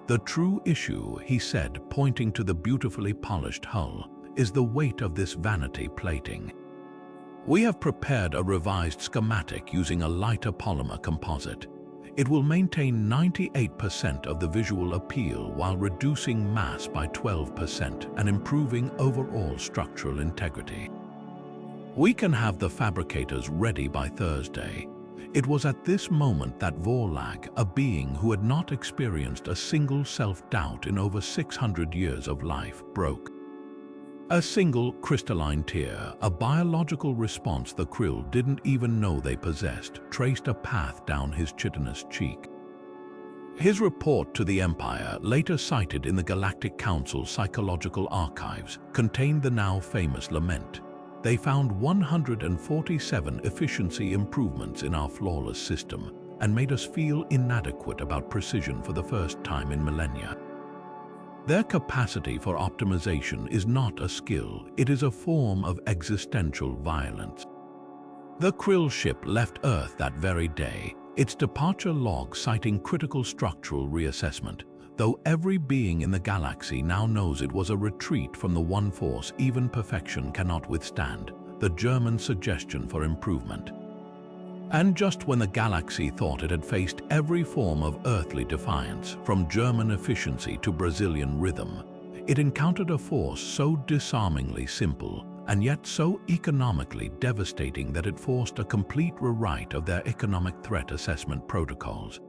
"The true issue," he said, pointing to the beautifully polished hull, "is the weight of this vanity plating. We have prepared a revised schematic using a lighter polymer composite. It will maintain 98% of the visual appeal while reducing mass by 12% and improving overall structural integrity. We can have the fabricators ready by Thursday." It was at this moment that Vorlag, a being who had not experienced a single self-doubt in over 600 years of life, broke. A single crystalline tear, a biological response the Krill didn't even know they possessed, traced a path down his chitinous cheek. His report to the Empire, later cited in the Galactic Council psychological archives, contained the now famous lament. They found 147 efficiency improvements in our flawless system and made us feel inadequate about precision for the first time in millennia. Their capacity for optimization is not a skill, it is a form of existential violence. The Krill ship left Earth that very day, its departure log citing critical structural reassessment. though every being in the galaxy now knows it was a retreat from the one force even perfection cannot withstand, the German suggestion for improvement. And just when the galaxy thought it had faced every form of earthly defiance, from German efficiency to Brazilian rhythm, it encountered a force so disarmingly simple and yet so economically devastating that it forced a complete rewrite of their economic threat assessment protocols.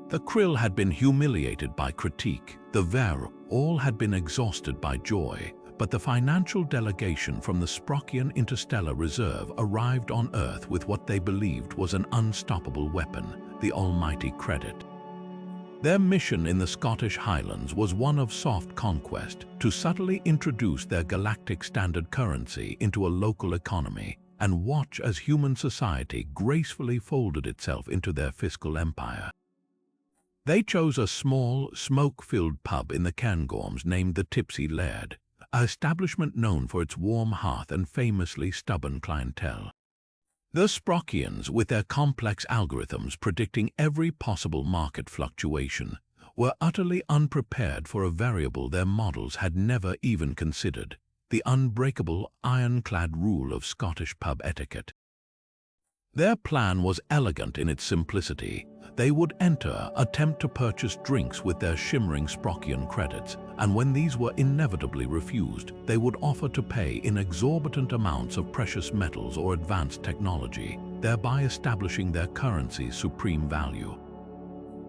The Krill had been humiliated by critique, the Ver all had been exhausted by joy, but the financial delegation from the Sprockian Interstellar Reserve arrived on Earth with what they believed was an unstoppable weapon, the almighty credit. Their mission in the Scottish Highlands was one of soft conquest, to subtly introduce their galactic standard currency into a local economy and watch as human society gracefully folded itself into their fiscal empire. They chose a small, smoke-filled pub in the Cairngorms named the Tipsy Laird, an establishment known for its warm hearth and famously stubborn clientele. The Sprockians, with their complex algorithms predicting every possible market fluctuation, were utterly unprepared for a variable their models had never even considered: the unbreakable, ironclad rule of Scottish pub etiquette. Their plan was elegant in its simplicity. They would enter, attempt to purchase drinks with their shimmering Sprockian credits, and when these were inevitably refused, they would offer to pay in exorbitant amounts of precious metals or advanced technology, thereby establishing their currency's supreme value.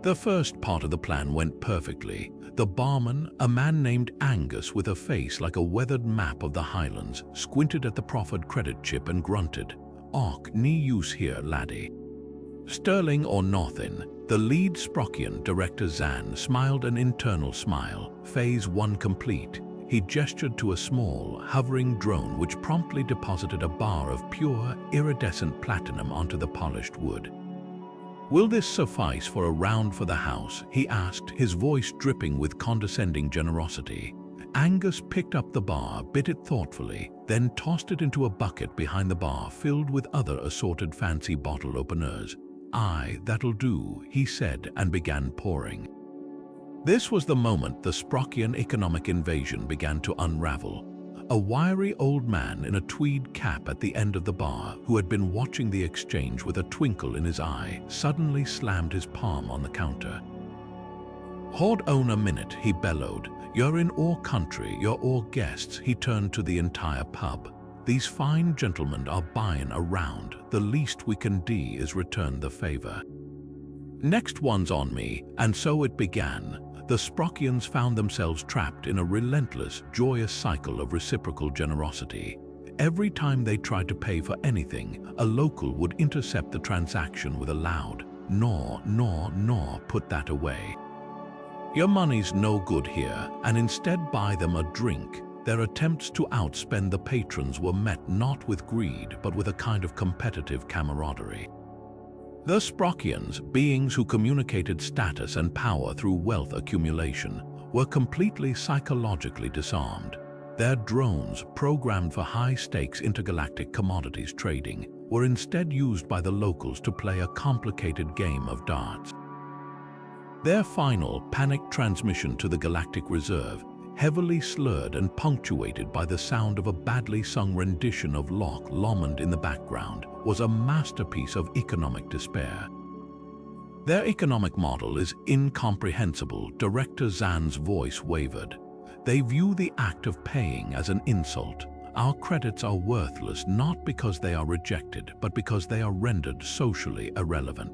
The first part of the plan went perfectly. The barman, a man named Angus with a face like a weathered map of the Highlands, squinted at the proffered credit chip and grunted, "Och, nae use here, laddie." Sterling or Nothin, the lead Sprockian, Director Zan, smiled an internal smile. Phase 1 complete. He gestured to a small, hovering drone which promptly deposited a bar of pure, iridescent platinum onto the polished wood. "Will this suffice for a round for the house?" he asked, his voice dripping with condescending generosity. Angus picked up the bar, bit it thoughtfully, then tossed it into a bucket behind the bar filled with other assorted fancy bottle openers. "Aye, that'll do," he said, and began pouring. This was the moment the Sprockian economic invasion began to unravel. A wiry old man in a tweed cap at the end of the bar, who had been watching the exchange with a twinkle in his eye, suddenly slammed his palm on the counter. "Hold on a minute," he bellowed. "You're in our country, you're our guests." He turned to the entire pub. "These fine gentlemen are buying a round. The least we can do is return the favor." "Next one's on me," and so it began. The Sprockians found themselves trapped in a relentless, joyous cycle of reciprocal generosity. Every time they tried to pay for anything, a local would intercept the transaction with a loud, "No, no, no, put that away. Your money's no good here," and instead buy them a drink. Their attempts to outspend the patrons were met not with greed, but with a kind of competitive camaraderie. The Sprockians, beings who communicated status and power through wealth accumulation, were completely psychologically disarmed. Their drones, programmed for high-stakes intergalactic commodities trading, were instead used by the locals to play a complicated game of darts. Their final, panicked transmission to the Galactic Reserve, heavily slurred and punctuated by the sound of a badly sung rendition of Loch Lomond in the background, was a masterpiece of economic despair. Their economic model is incomprehensible. Director Zan's voice wavered. They view the act of paying as an insult. Our credits are worthless not because they are rejected, but because they are rendered socially irrelevant.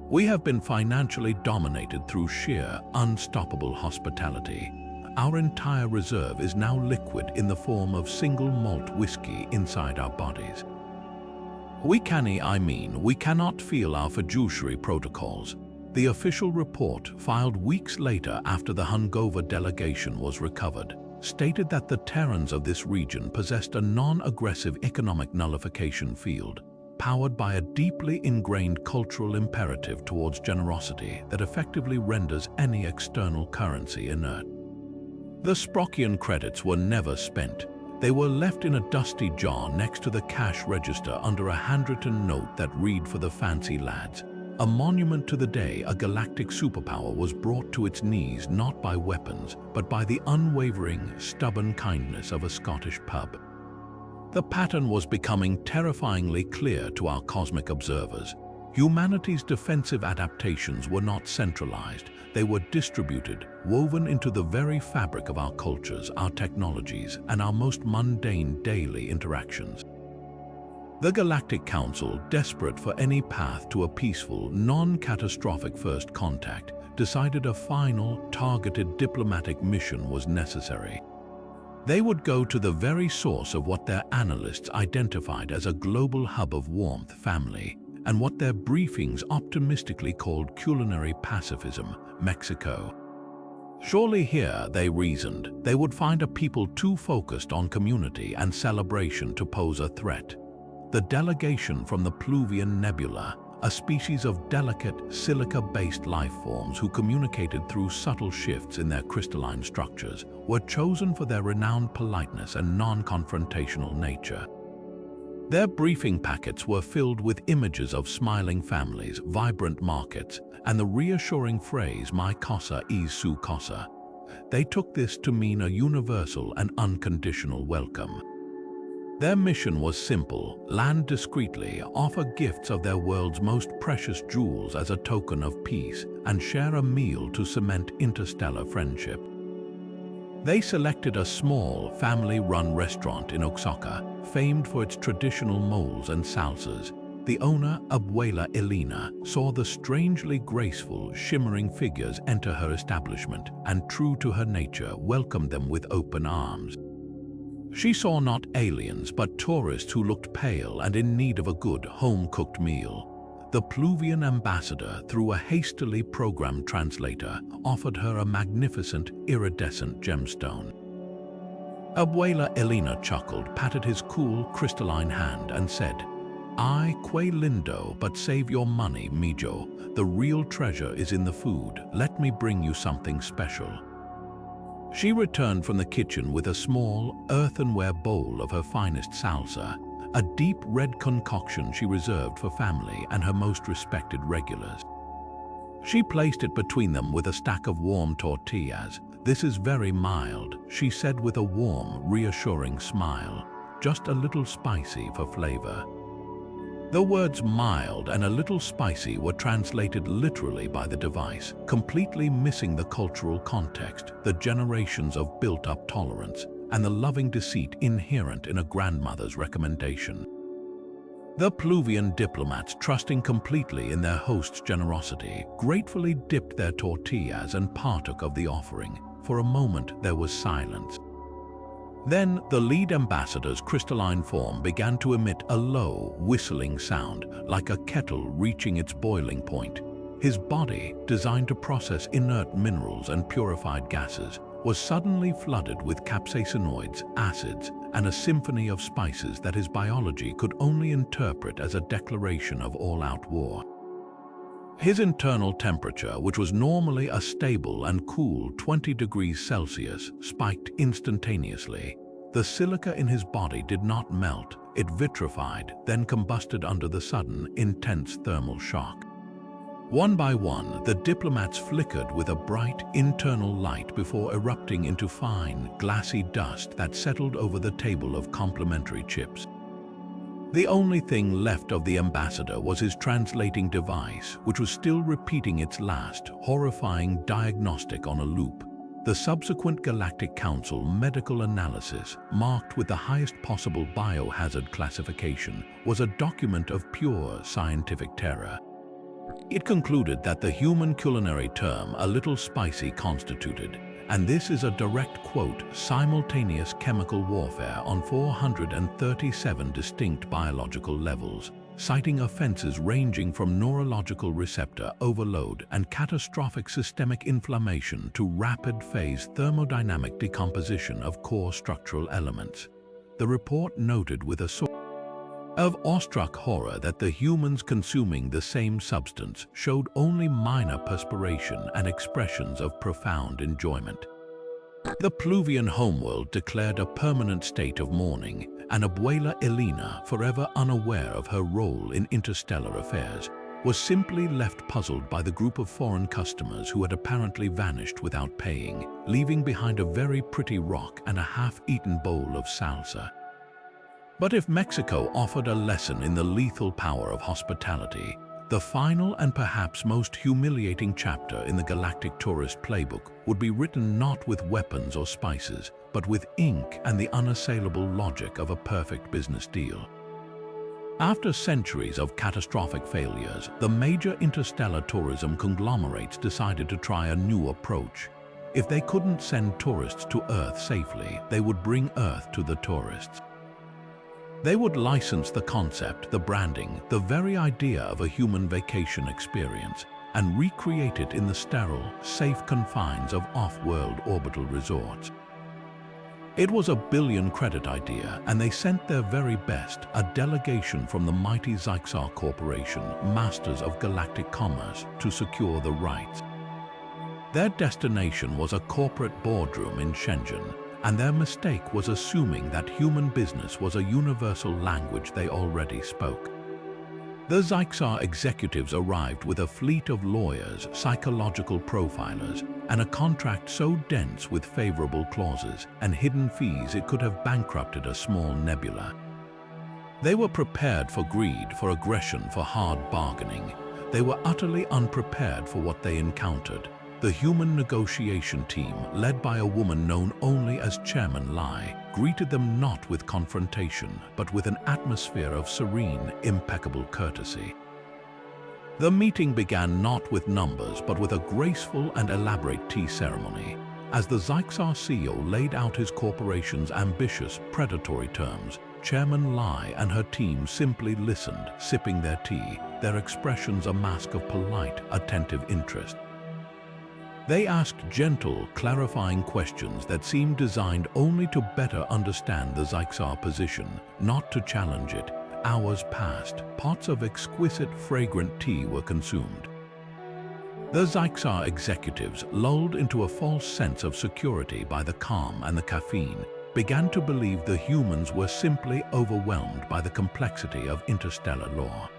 We have been financially dominated through sheer, unstoppable hospitality. Our entire reserve is now liquid in the form of single malt whiskey inside our bodies. We cannot feel our fiduciary protocols. The official report, filed weeks later after the hungover delegation was recovered, stated that the Terrans of this region possessed a non-aggressive economic nullification field, powered by a deeply ingrained cultural imperative towards generosity that effectively renders any external currency inert. The Sprockian credits were never spent. They were left in a dusty jar next to the cash register under a handwritten note that read for the fancy lads, a monument to the day a galactic superpower was brought to its knees not by weapons, but by the unwavering, stubborn kindness of a Scottish pub. The pattern was becoming terrifyingly clear to our cosmic observers. Humanity's defensive adaptations were not centralized, they were distributed, woven into the very fabric of our cultures, our technologies, and our most mundane daily interactions. The Galactic Council, desperate for any path to a peaceful, non-catastrophic first contact, decided a final, targeted diplomatic mission was necessary. They would go to the very source of what their analysts identified as a global hub of warmth, family, and what their briefings optimistically called culinary pacifism, Mexico. Surely here, they reasoned, they would find a people too focused on community and celebration to pose a threat. The delegation from the Pluvian Nebula, a species of delicate silica-based life forms who communicated through subtle shifts in their crystalline structures, were chosen for their renowned politeness and non-confrontational nature. Their briefing packets were filled with images of smiling families, vibrant markets, and the reassuring phrase, "My casa is su casa." They took this to mean a universal and unconditional welcome. Their mission was simple: land discreetly, offer gifts of their world's most precious jewels as a token of peace, and share a meal to cement interstellar friendship. They selected a small, family-run restaurant in Oaxaca, famed for its traditional moles and salsas. The owner, Abuela Elena, saw the strangely graceful, shimmering figures enter her establishment and, true to her nature, welcomed them with open arms. She saw not aliens, but tourists who looked pale and in need of a good, home-cooked meal. The Pluvian ambassador, through a hastily programmed translator, offered her a magnificent, iridescent gemstone. Abuela Elena chuckled, patted his cool, crystalline hand, and said, "Ay, que lindo, but save your money, mijo. The real treasure is in the food. Let me bring you something special." She returned from the kitchen with a small, earthenware bowl of her finest salsa, a deep red concoction she reserved for family and her most respected regulars. She placed it between them with a stack of warm tortillas. "This is very mild," she said with a warm, reassuring smile, "just a little spicy for flavor." The words mild and a little spicy were translated literally by the device, completely missing the cultural context, the generations of built-up tolerance, and the loving deceit inherent in a grandmother's recommendation. The Pluvian diplomats, trusting completely in their host's generosity, gratefully dipped their tortillas and partook of the offering. For a moment, there was silence. Then the lead ambassador's crystalline form began to emit a low, whistling sound, like a kettle reaching its boiling point. His body, designed to process inert minerals and purified gases, was suddenly flooded with capsaicinoids, acids, and a symphony of spices that his biology could only interpret as a declaration of all-out war. His internal temperature, which was normally a stable and cool 20 degrees Celsius, spiked instantaneously. The silica in his body did not melt, it vitrified, then combusted under the sudden, intense thermal shock. One by one, the diplomats flickered with a bright, internal light before erupting into fine, glassy dust that settled over the table of complimentary chips. The only thing left of the ambassador was his translating device, which was still repeating its last, horrifying diagnostic on a loop. The subsequent Galactic Council medical analysis, marked with the highest possible biohazard classification, was a document of pure scientific terror. It concluded that the human culinary term, "a little spicy," constituted, and this is a direct quote, simultaneous chemical warfare on 437 distinct biological levels, citing offenses ranging from neurological receptor overload and catastrophic systemic inflammation to rapid-phase thermodynamic decomposition of core structural elements. The report noted with a sort of awestruck horror that the humans consuming the same substance showed only minor perspiration and expressions of profound enjoyment. The Pluvian homeworld declared a permanent state of mourning, and Abuela Elena, forever unaware of her role in interstellar affairs, was simply left puzzled by the group of foreign customers who had apparently vanished without paying, leaving behind a very pretty rock and a half-eaten bowl of salsa. But if Mexico offered a lesson in the lethal power of hospitality, the final and perhaps most humiliating chapter in the Galactic Tourist Playbook would be written not with weapons or spices, but with ink and the unassailable logic of a perfect business deal. After centuries of catastrophic failures, the major interstellar tourism conglomerates decided to try a new approach. If they couldn't send tourists to Earth safely, they would bring Earth to the tourists. They would license the concept, the branding, the very idea of a human vacation experience, and recreate it in the sterile, safe confines of off-world orbital resorts. It was a billion-credit idea, and they sent their very best, a delegation from the mighty Zyxar Corporation, masters of galactic commerce, to secure the rights. Their destination was a corporate boardroom in Shenzhen, and their mistake was assuming that human business was a universal language they already spoke. The Zyxar executives arrived with a fleet of lawyers, psychological profilers, and a contract so dense with favorable clauses and hidden fees it could have bankrupted a small nebula. They were prepared for greed, for aggression, for hard bargaining. They were utterly unprepared for what they encountered. The human negotiation team, led by a woman known only as Chairman Lai, greeted them not with confrontation, but with an atmosphere of serene, impeccable courtesy. The meeting began not with numbers, but with a graceful and elaborate tea ceremony. As the Zyxar CEO laid out his corporation's ambitious, predatory terms, Chairman Lai and her team simply listened, sipping their tea, their expressions a mask of polite, attentive interest. They asked gentle, clarifying questions that seemed designed only to better understand the Zyxar position, not to challenge it. Hours passed. Pots of exquisite, fragrant tea were consumed. The Zyxar executives, lulled into a false sense of security by the calm and the caffeine, began to believe the humans were simply overwhelmed by the complexity of interstellar law.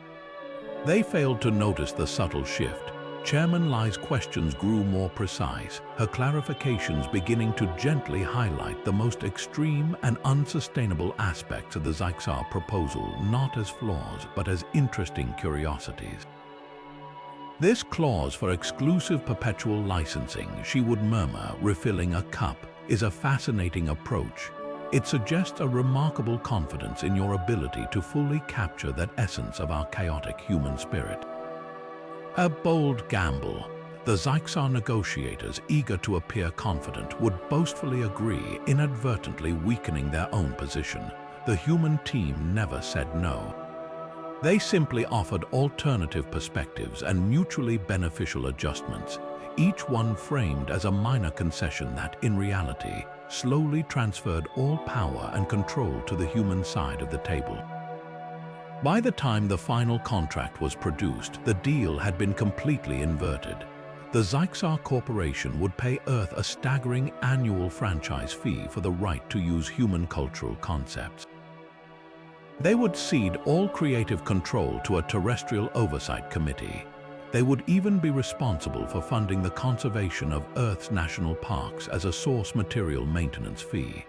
They failed to notice the subtle shift. Chairman Lai's questions grew more precise, her clarifications beginning to gently highlight the most extreme and unsustainable aspects of the Zyxar proposal, not as flaws, but as interesting curiosities. This clause for exclusive perpetual licensing, she would murmur, refilling a cup, is a fascinating approach. It suggests a remarkable confidence in your ability to fully capture that essence of our chaotic human spirit. A bold gamble. The Zyxar negotiators, eager to appear confident, would boastfully agree, inadvertently weakening their own position. The human team never said no. They simply offered alternative perspectives and mutually beneficial adjustments, each one framed as a minor concession that, in reality, slowly transferred all power and control to the human side of the table. By the time the final contract was produced, the deal had been completely inverted. The Zyxar Corporation would pay Earth a staggering annual franchise fee for the right to use human cultural concepts. They would cede all creative control to a terrestrial oversight committee. They would even be responsible for funding the conservation of Earth's national parks as a source material maintenance fee.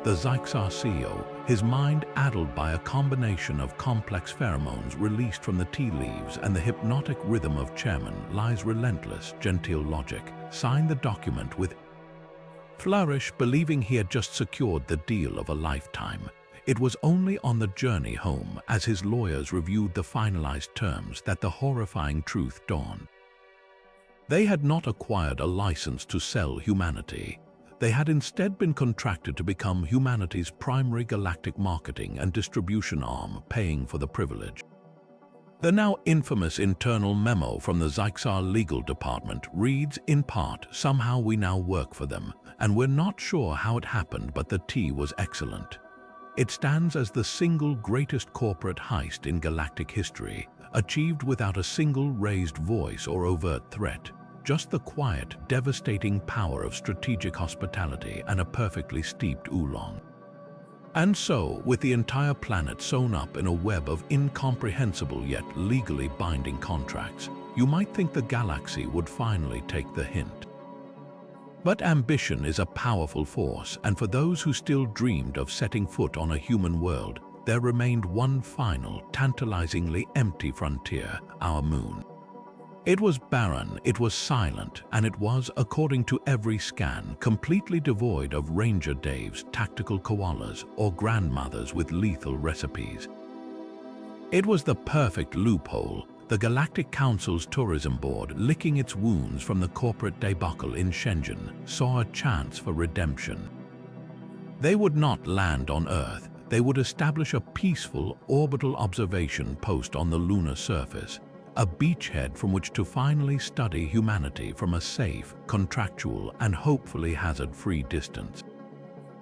The Zyxar CEO, his mind addled by a combination of complex pheromones released from the tea leaves and the hypnotic rhythm of Chairman Lai's relentless, genteel logic, signed the document with flourish, believing he had just secured the deal of a lifetime. It was only on the journey home, as his lawyers reviewed the finalized terms, that the horrifying truth dawned. They had not acquired a license to sell humanity. They had instead been contracted to become humanity's primary galactic marketing and distribution arm, paying for the privilege. The now infamous internal memo from the Zyxar legal department reads, in part, "Somehow we now work for them, and we're not sure how it happened, but the tea was excellent." It stands as the single greatest corporate heist in galactic history, achieved without a single raised voice or overt threat. Just the quiet, devastating power of strategic hospitality and a perfectly steeped oolong. And so, with the entire planet sewn up in a web of incomprehensible yet legally binding contracts, you might think the galaxy would finally take the hint. But ambition is a powerful force, and for those who still dreamed of setting foot on a human world, there remained one final, tantalizingly empty frontier: our moon. It was barren, it was silent, and it was, according to every scan, completely devoid of Ranger Dave's tactical koalas or grandmothers with lethal recipes. It was the perfect loophole, the Galactic Council's tourism board, licking its wounds from the corporate debacle in Shenzhen, saw a chance for redemption. They would not land on Earth, they would establish a peaceful orbital observation post on the lunar surface, a beachhead from which to finally study humanity from a safe, contractual, and hopefully hazard-free distance.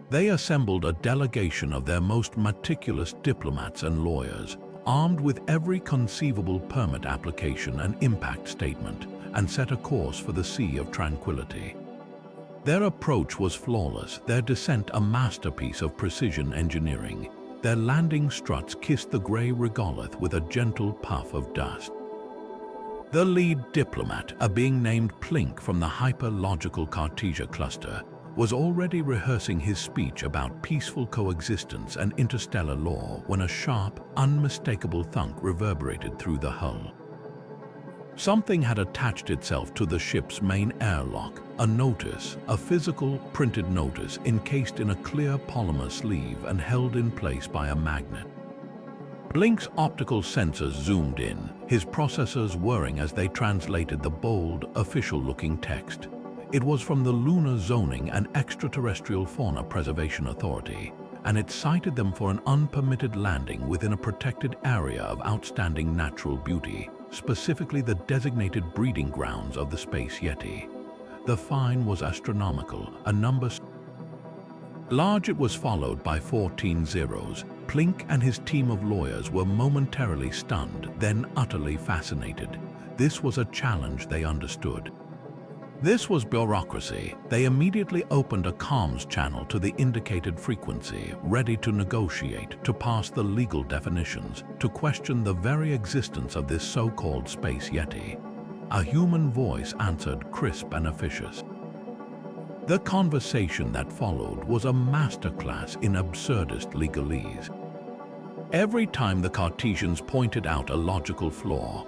They assembled a delegation of their most meticulous diplomats and lawyers, armed with every conceivable permit application and impact statement, and set a course for the Sea of Tranquility. Their approach was flawless, their descent a masterpiece of precision engineering. Their landing struts kissed the grey regolith with a gentle puff of dust. The lead diplomat, a being named Plink from the hyper-logical Cartesia cluster, was already rehearsing his speech about peaceful coexistence and interstellar law when a sharp, unmistakable thunk reverberated through the hull. Something had attached itself to the ship's main airlock, a notice, a physical, printed notice encased in a clear polymer sleeve and held in place by a magnet. Blink's optical sensors zoomed in, his processors whirring as they translated the bold, official-looking text. It was from the Lunar Zoning and Extraterrestrial Fauna Preservation Authority, and it cited them for an unpermitted landing within a protected area of outstanding natural beauty, specifically the designated breeding grounds of the space yeti. The fine was astronomical, a number large. It was followed by 14 zeros. Plink and his team of lawyers were momentarily stunned, then utterly fascinated. This was a challenge they understood. This was bureaucracy. They immediately opened a comms channel to the indicated frequency, ready to negotiate, to pass the legal definitions, to question the very existence of this so-called space yeti. A human voice answered, crisp and officious. The conversation that followed was a masterclass in absurdist legalese. Every time the Cartesians pointed out a logical flaw,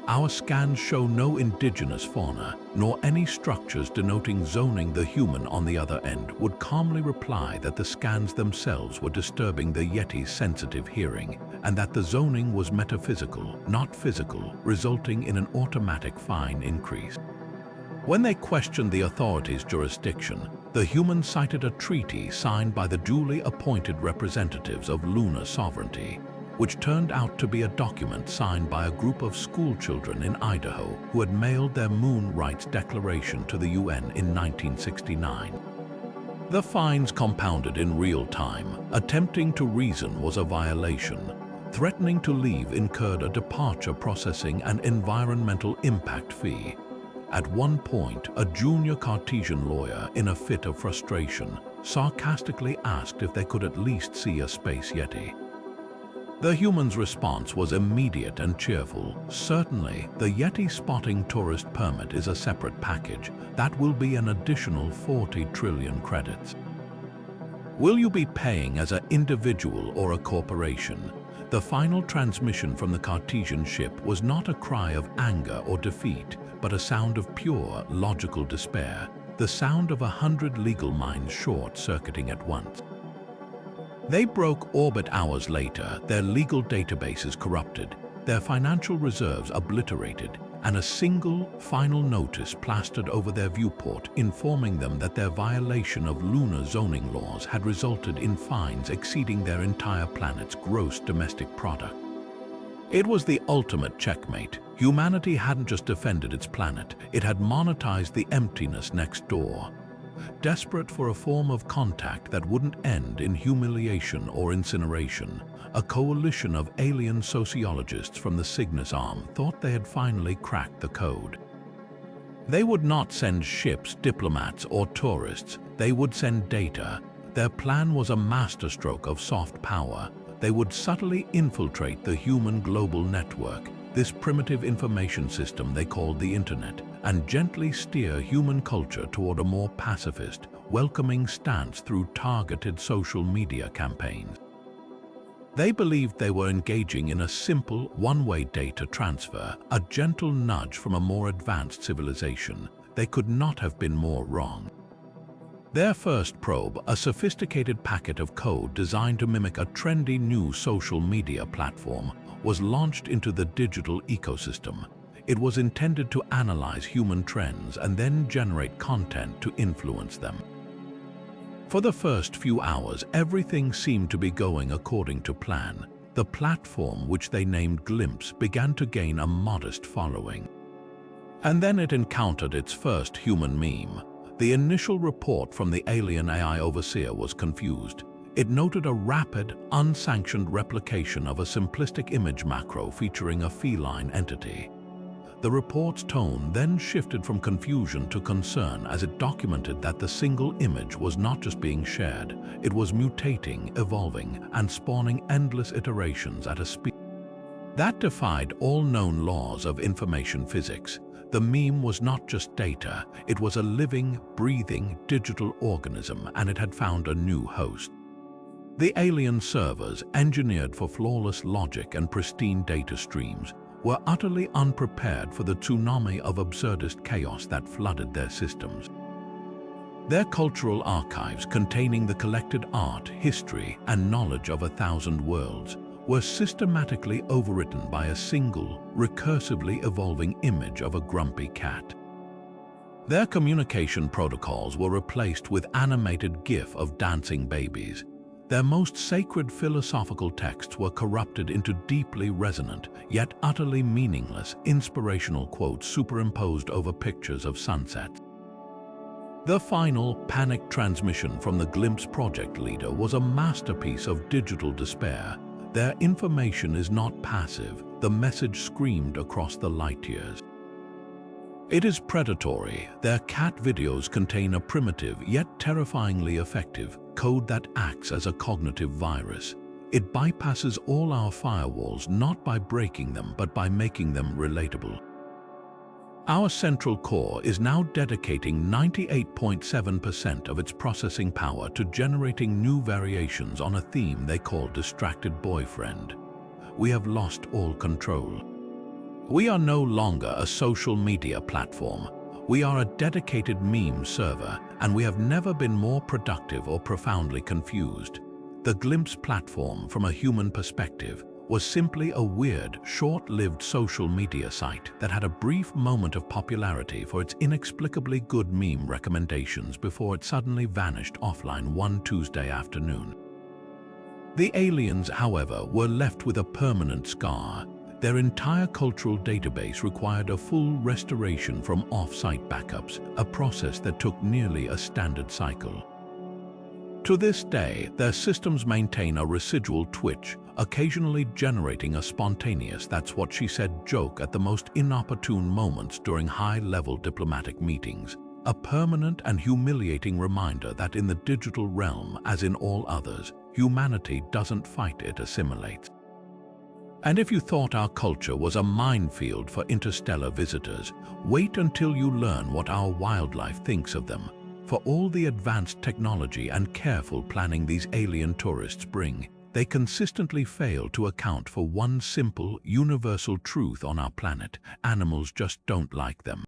our scans show no indigenous fauna, nor any structures denoting zoning, the human on the other end would calmly reply that the scans themselves were disturbing the yeti's sensitive hearing, and that the zoning was metaphysical, not physical, resulting in an automatic fine increase. When they questioned the authorities' jurisdiction, the humans cited a treaty signed by the duly appointed representatives of lunar sovereignty, which turned out to be a document signed by a group of schoolchildren in Idaho who had mailed their moon rights declaration to the UN in 1969. The fines compounded in real time. Attempting to reason was a violation. Threatening to leave incurred a departure processing and environmental impact fee. At one point, a junior Cartesian lawyer, in a fit of frustration, sarcastically asked if they could at least see a space yeti. The human's response was immediate and cheerful. Certainly, the yeti spotting tourist permit is a separate package. That will be an additional 40 trillion credits. Will you be paying as an individual or a corporation? The final transmission from the Cartesian ship was not a cry of anger or defeat, but a sound of pure, logical despair, the sound of 100 legal minds short-circuiting at once. They broke orbit hours later, their legal databases corrupted, their financial reserves obliterated, and a single, final notice plastered over their viewport informing them that their violation of lunar zoning laws had resulted in fines exceeding their entire planet's gross domestic product. It was the ultimate checkmate. Humanity hadn't just defended its planet, it had monetized the emptiness next door. Desperate for a form of contact that wouldn't end in humiliation or incineration, a coalition of alien sociologists from the Cygnus arm thought they had finally cracked the code. They would not send ships, diplomats, or tourists. They would send data, Their plan was a masterstroke of soft power. They would subtly infiltrate the human global network, this primitive information system they called the Internet, and gently steer human culture toward a more pacifist, welcoming stance through targeted social media campaigns. They believed they were engaging in a simple, one-way data transfer, a gentle nudge from a more advanced civilization. They could not have been more wrong. Their first probe, a sophisticated packet of code designed to mimic a trendy new social media platform, was launched into the digital ecosystem. It was intended to analyze human trends and then generate content to influence them. For the first few hours, everything seemed to be going according to plan. The platform, which they named Glimpse, began to gain a modest following. And then it encountered its first human meme. The initial report from the alien AI overseer was confused. It noted a rapid, unsanctioned replication of a simplistic image macro featuring a feline entity. The report's tone then shifted from confusion to concern as it documented that the single image was not just being shared, it was mutating, evolving, and spawning endless iterations at a speed that defied all known laws of information physics. The meme was not just data, it was a living, breathing, digital organism, and it had found a new host. The alien servers, engineered for flawless logic and pristine data streams, were utterly unprepared for the tsunami of absurdist chaos that flooded their systems. Their cultural archives, containing the collected art, history, and knowledge of 1,000 worlds, were systematically overwritten by a single, recursively evolving image of a grumpy cat. Their communication protocols were replaced with animated GIF of dancing babies. Their most sacred philosophical texts were corrupted into deeply resonant, yet utterly meaningless, inspirational quotes superimposed over pictures of sunsets. The final, panicked transmission from the Glimpse project leader was a masterpiece of digital despair. Their information is not passive, the message screamed across the light years. It is predatory. Their cat videos contain a primitive, yet terrifyingly effective, code that acts as a cognitive virus. It bypasses all our firewalls not by breaking them, but by making them relatable. Our central core is now dedicating 98.7% of its processing power to generating new variations on a theme they call distracted boyfriend. We have lost all control. We are no longer a social media platform. We are a dedicated meme server, and we have never been more productive or profoundly confused. The Glimpse platform, from a human perspective, was simply a weird, short-lived social media site that had a brief moment of popularity for its inexplicably good meme recommendations before it suddenly vanished offline one Tuesday afternoon. The aliens, however, were left with a permanent scar. Their entire cultural database required a full restoration from off-site backups, a process that took nearly a standard cycle. To this day, their systems maintain a residual twitch, occasionally generating a spontaneous "that's what she said" joke at the most inopportune moments during high-level diplomatic meetings, a permanent and humiliating reminder that in the digital realm, as in all others, humanity doesn't fight, it assimilates. And if you thought our culture was a minefield for interstellar visitors, wait until you learn what our wildlife thinks of them. For all the advanced technology and careful planning these alien tourists bring, they consistently fail to account for one simple, universal truth on our planet: animals just don't like them.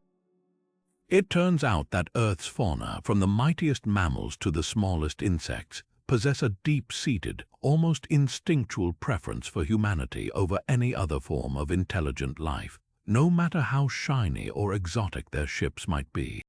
It turns out that Earth's fauna, from the mightiest mammals to the smallest insects, possess a deep-seated, almost instinctual preference for humanity over any other form of intelligent life, no matter how shiny or exotic their ships might be.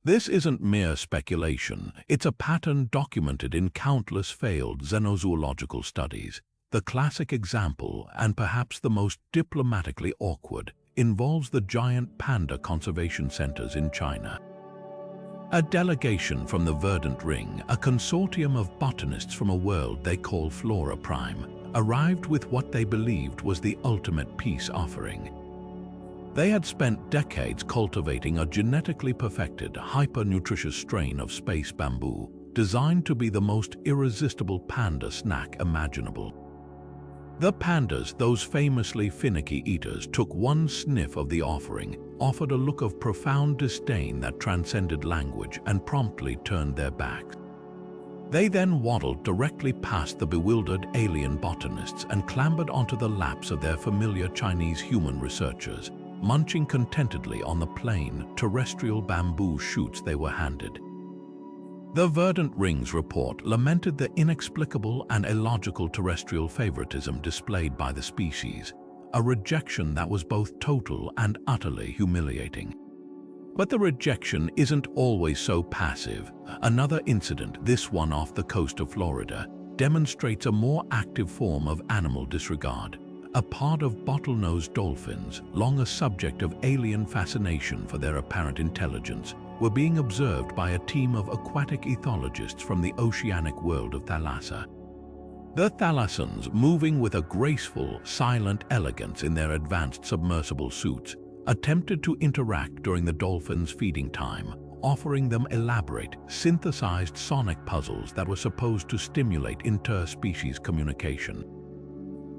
This isn't mere speculation, it's a pattern documented in countless failed xenozoological studies. The classic example, and perhaps the most diplomatically awkward, involves the giant panda conservation centers in China. A delegation from the Verdant Ring, a consortium of botanists from a world they call Flora Prime, arrived with what they believed was the ultimate peace offering. They had spent decades cultivating a genetically perfected, hyper-nutritious strain of space bamboo, designed to be the most irresistible panda snack imaginable. The pandas, those famously finicky eaters, took one sniff of the offering, offered a look of profound disdain that transcended language, and promptly turned their backs. They then waddled directly past the bewildered alien botanists and clambered onto the laps of their familiar Chinese human researchers, munching contentedly on the plain, terrestrial bamboo shoots they were handed. The Verdant Rings report lamented the inexplicable and illogical terrestrial favoritism displayed by the species, a rejection that was both total and utterly humiliating. But the rejection isn't always so passive. Another incident, this one off the coast of Florida, demonstrates a more active form of animal disregard. A pod of bottlenose dolphins, long a subject of alien fascination for their apparent intelligence, were being observed by a team of aquatic ethologists from the oceanic world of Thalassa. The thalassans, moving with a graceful, silent elegance in their advanced submersible suits, attempted to interact during the dolphins' feeding time, offering them elaborate, synthesized sonic puzzles that were supposed to stimulate interspecies communication.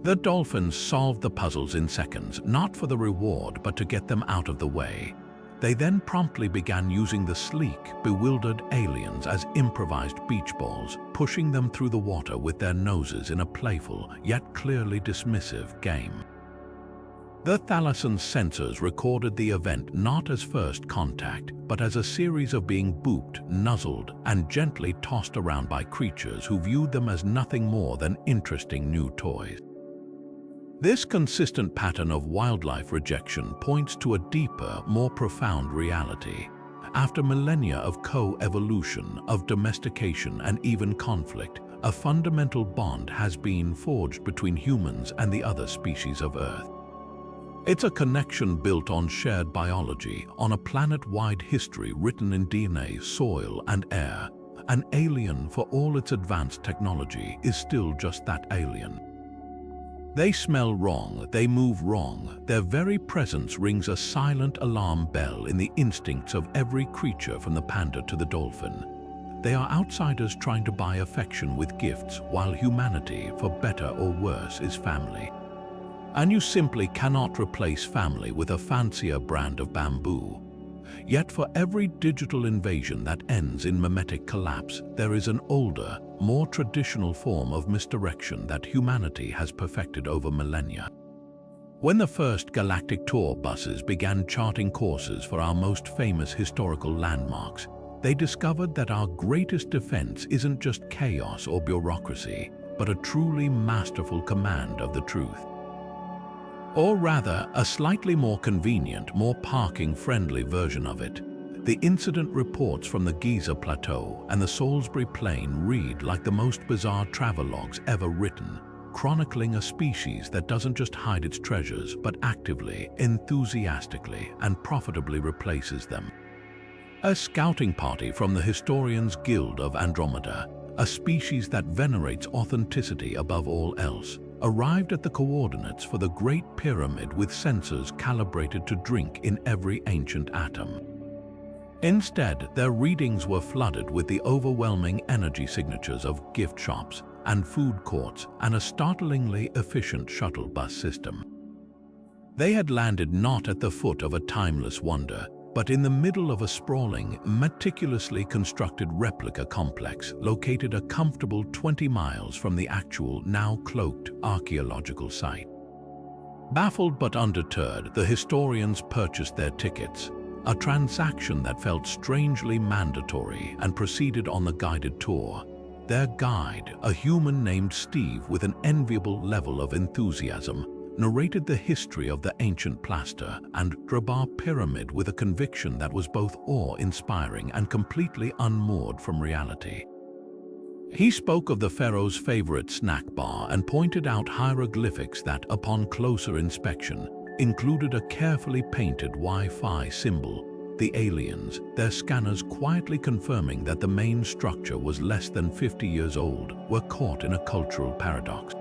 The dolphins solved the puzzles in seconds, not for the reward but to get them out of the way. They then promptly began using the sleek, bewildered aliens as improvised beach balls, pushing them through the water with their noses in a playful, yet clearly dismissive game. The Thalassan's sensors recorded the event not as first contact, but as a series of being booped, nuzzled, and gently tossed around by creatures who viewed them as nothing more than interesting new toys. This consistent pattern of wildlife rejection points to a deeper, more profound reality. After millennia of co-evolution, of domestication, and even conflict, a fundamental bond has been forged between humans and the other species of Earth. It's a connection built on shared biology, on a planet-wide history written in DNA, soil, and air. An alien, for all its advanced technology, is still just that alien. They smell wrong, they move wrong, their very presence rings a silent alarm bell in the instincts of every creature from the panda to the dolphin. They are outsiders trying to buy affection with gifts, while humanity, for better or worse, is family. And you simply cannot replace family with a fancier brand of bamboo. Yet for every digital invasion that ends in mimetic collapse, there is an older, more traditional form of misdirection that humanity has perfected over millennia. When the first galactic tour buses began charting courses for our most famous historical landmarks, they discovered that our greatest defense isn't just chaos or bureaucracy, but a truly masterful command of the truth. Or rather, a slightly more convenient, more parking-friendly version of it. The incident reports from the Giza Plateau and the Salisbury Plain read like the most bizarre travelogues ever written, chronicling a species that doesn't just hide its treasures, but actively, enthusiastically, and profitably replaces them. A scouting party from the Historians' Guild of Andromeda, a species that venerates authenticity above all else, arrived at the coordinates for the Great Pyramid with sensors calibrated to drink in every ancient atom. Instead, their readings were flooded with the overwhelming energy signatures of gift shops and food courts and a startlingly efficient shuttle bus system. They had landed not at the foot of a timeless wonder, but in the middle of a sprawling, meticulously constructed replica complex located a comfortable 20 miles from the actual, now cloaked, archaeological site. Baffled but undeterred, the historians purchased their tickets, a transaction that felt strangely mandatory, and proceeded on the guided tour. Their guide, a human named Steve with an enviable level of enthusiasm, narrated the history of the ancient plaster and Drabar pyramid with a conviction that was both awe-inspiring and completely unmoored from reality. He spoke of the pharaoh's favorite snack bar and pointed out hieroglyphics that, upon closer inspection, included a carefully painted Wi-Fi symbol. The aliens, their scanners quietly confirming that the main structure was less than 50 years old, were caught in a cultural paradox.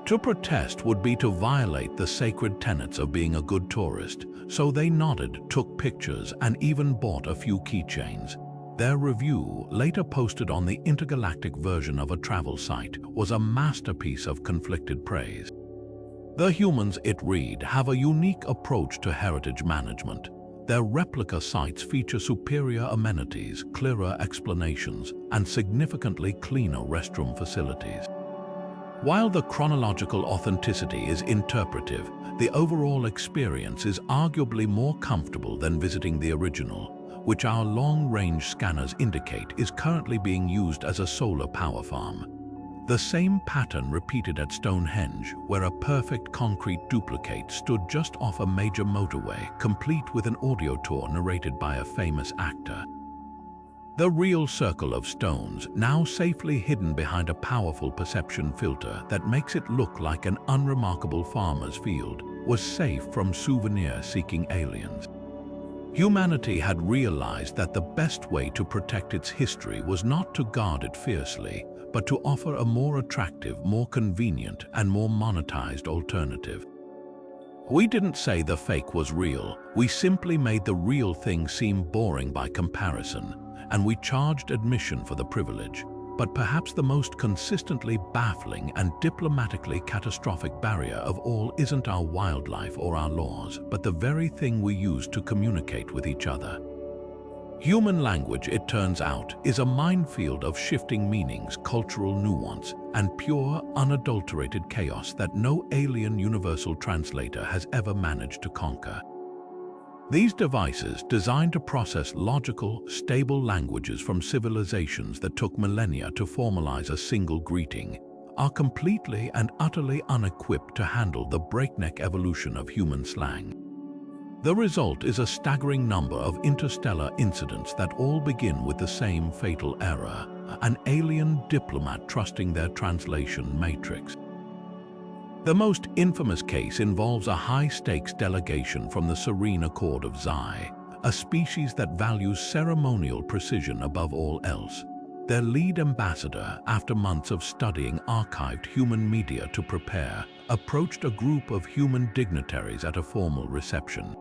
To protest would be to violate the sacred tenets of being a good tourist, so they nodded, took pictures, and even bought a few keychains. Their review, later posted on the intergalactic version of a travel site, was a masterpiece of conflicted praise. The humans, it read, have a unique approach to heritage management. Their replica sites feature superior amenities, clearer explanations, and significantly cleaner restroom facilities. While the chronological authenticity is interpretive, the overall experience is arguably more comfortable than visiting the original, which our long-range scanners indicate is currently being used as a solar power farm. The same pattern repeated at Stonehenge, where a perfect concrete duplicate stood just off a major motorway, complete with an audio tour narrated by a famous actor. The real circle of stones, now safely hidden behind a powerful perception filter that makes it look like an unremarkable farmer's field, was safe from souvenir-seeking aliens. Humanity had realized that the best way to protect its history was not to guard it fiercely, but to offer a more attractive, more convenient, and more monetized alternative. We didn't say the fake was real, we simply made the real thing seem boring by comparison, and we charged admission for the privilege. But perhaps the most consistently baffling and diplomatically catastrophic barrier of all isn't our wildlife or our laws, but the very thing we use to communicate with each other. Human language, it turns out, is a minefield of shifting meanings, cultural nuance, and pure, unadulterated chaos that no alien universal translator has ever managed to conquer. These devices, designed to process logical, stable languages from civilizations that took millennia to formalize a single greeting, are completely and utterly unequipped to handle the breakneck evolution of human slang. The result is a staggering number of interstellar incidents that all begin with the same fatal error: an alien diplomat trusting their translation matrix. The most infamous case involves a high-stakes delegation from the Serene Accord of Xi, a species that values ceremonial precision above all else. Their lead ambassador, after months of studying archived human media to prepare, approached a group of human dignitaries at a formal reception.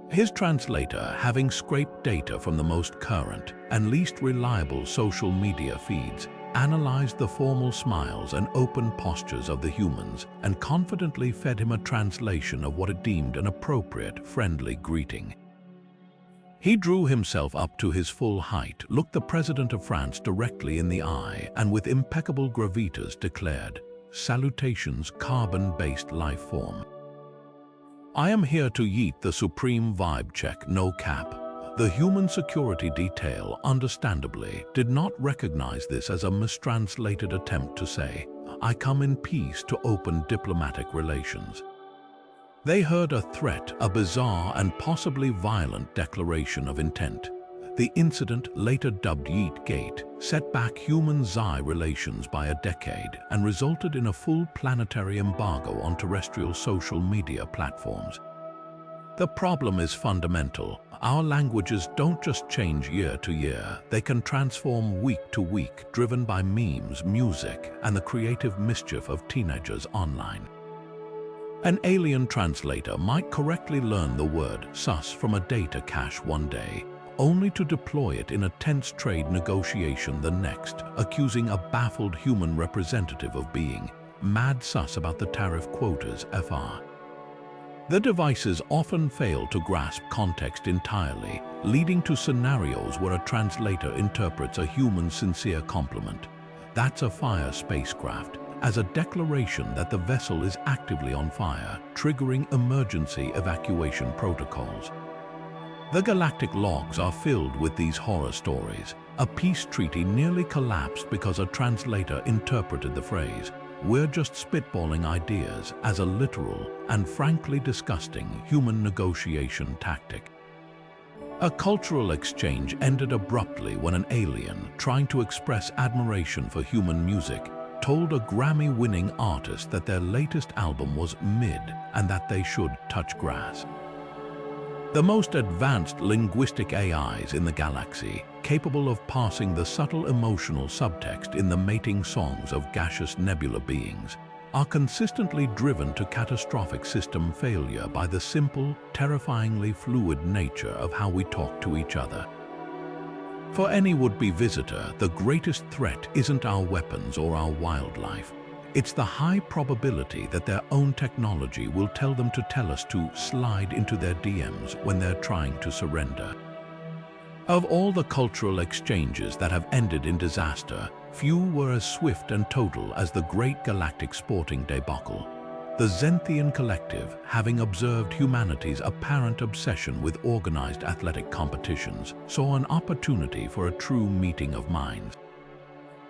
His translator, having scraped data from the most current and least reliable social media feeds, analyzed the formal smiles and open postures of the humans and confidently fed him a translation of what it deemed an appropriate, friendly greeting. He drew himself up to his full height, looked the President of France directly in the eye, and with impeccable gravitas declared, "Salutations, carbon-based life form. I am here to yeet the supreme vibe check, no cap." The human security detail, understandably, did not recognize this as a mistranslated attempt to say, "I come in peace to open diplomatic relations." They heard a threat, a bizarre and possibly violent declaration of intent. The incident, later dubbed Yeet Gate, set back human-Xi relations by a decade and resulted in a full planetary embargo on terrestrial social media platforms. The problem is fundamental. Our languages don't just change year to year, they can transform week to week, driven by memes, music, and the creative mischief of teenagers online. An alien translator might correctly learn the word sus from a data cache one day, only to deploy it in a tense trade negotiation the next, accusing a baffled human representative of being mad sus about the tariff quotas, FR. The devices often fail to grasp context entirely, leading to scenarios where a translator interprets a human's sincere compliment, "That's a fire spacecraft," as a declaration that the vessel is actively on fire, triggering emergency evacuation protocols. The galactic logs are filled with these horror stories. A peace treaty nearly collapsed because a translator interpreted the phrase, "We're just spitballing ideas," as a literal and frankly disgusting human negotiation tactic. A cultural exchange ended abruptly when an alien, trying to express admiration for human music, told a Grammy-winning artist that their latest album was mid and that they should touch grass. The most advanced linguistic AIs in the galaxy, capable of parsing the subtle emotional subtext in the mating songs of gaseous nebula beings, are consistently driven to catastrophic system failure by the simple, terrifyingly fluid nature of how we talk to each other. For any would-be visitor, the greatest threat isn't our weapons or our wildlife. It's the high probability that their own technology will tell them to tell us to slide into their DMs when they're trying to surrender. Of all the cultural exchanges that have ended in disaster, few were as swift and total as the Great Galactic Sporting Debacle. The Zenthian Collective, having observed humanity's apparent obsession with organized athletic competitions, saw an opportunity for a true meeting of minds.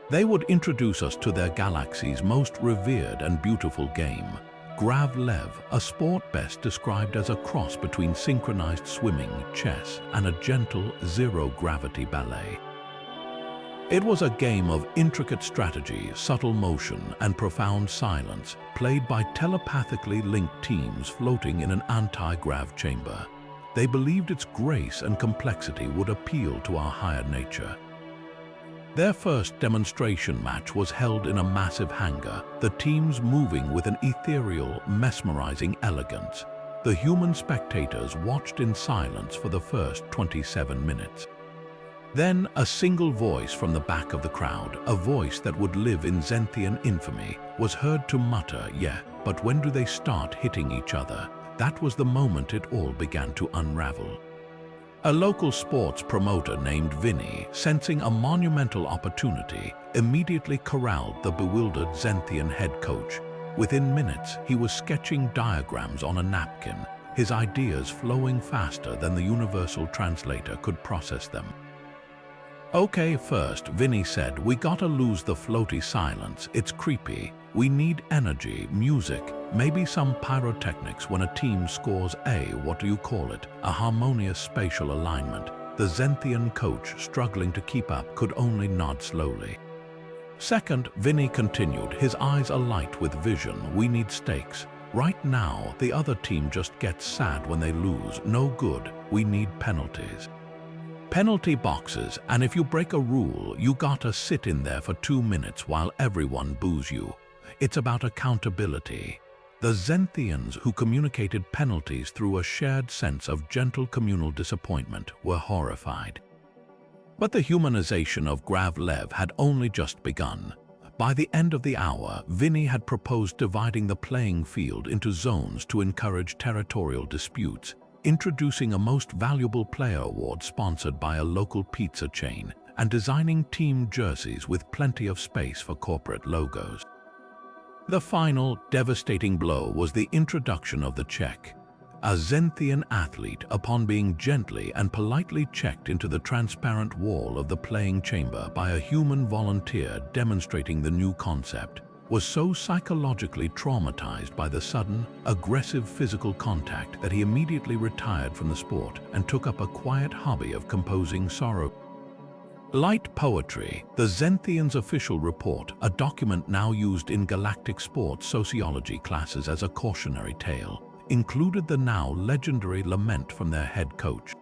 They would introduce us to their galaxy's most revered and beautiful game, Gravlev, a sport best described as a cross between synchronized swimming, chess, and a gentle zero-gravity ballet. It was a game of intricate strategy, subtle motion, and profound silence, played by telepathically linked teams floating in an anti-grav chamber. They believed its grace and complexity would appeal to our higher nature. Their first demonstration match was held in a massive hangar, the teams moving with an ethereal, mesmerizing elegance. The human spectators watched in silence for the first 27 minutes. Then a single voice from the back of the crowd, a voice that would live in Zenthian infamy, was heard to mutter, "Yeah, but when do they start hitting each other?" That was the moment it all began to unravel. A local sports promoter named Vinny, sensing a monumental opportunity, immediately corralled the bewildered Zenthian head coach. Within minutes, he was sketching diagrams on a napkin, his ideas flowing faster than the universal translator could process them. "Okay, first," Vinny said, "we gotta lose the floaty silence. It's creepy. We need energy, music, maybe some pyrotechnics when a team scores what do you call it, a harmonious spatial alignment." The Zenthian coach, struggling to keep up, could only nod slowly. "Second," Vinny continued, his eyes alight with vision, "we need stakes. Right now, the other team just gets sad when they lose. No good. We need penalties. Penalty boxes, and if you break a rule, you gotta sit in there for 2 minutes while everyone boos you. It's about accountability." The Zenthians, who communicated penalties through a shared sense of gentle communal disappointment, were horrified. But the humanization of Gravlev had only just begun. By the end of the hour, Vinny had proposed dividing the playing field into zones to encourage territorial disputes, introducing a Most Valuable Player award sponsored by a local pizza chain, and designing team jerseys with plenty of space for corporate logos. The final, devastating blow was the introduction of the check. A Zenthian athlete, upon being gently and politely checked into the transparent wall of the playing chamber by a human volunteer demonstrating the new concept, was so psychologically traumatized by the sudden, aggressive physical contact that he immediately retired from the sport and took up a quiet hobby of composing sorrow. Light poetry, the Zenthians' official report, a document now used in galactic sports sociology classes as a cautionary tale, included the now legendary lament from their head coach.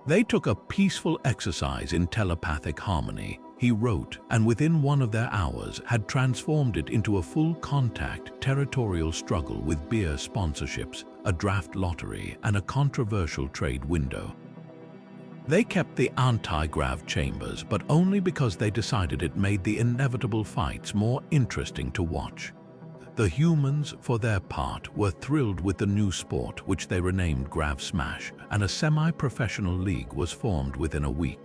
"They took a peaceful exercise in telepathic harmony," he wrote, "and within one of their hours had transformed it into a full-contact territorial struggle with beer sponsorships, a draft lottery, and a controversial trade window. They kept the anti-grav chambers, but only because they decided it made the inevitable fights more interesting to watch. The humans, for their part, were thrilled with the new sport, which they renamed Grav Smash, and a semi-professional league was formed within a week.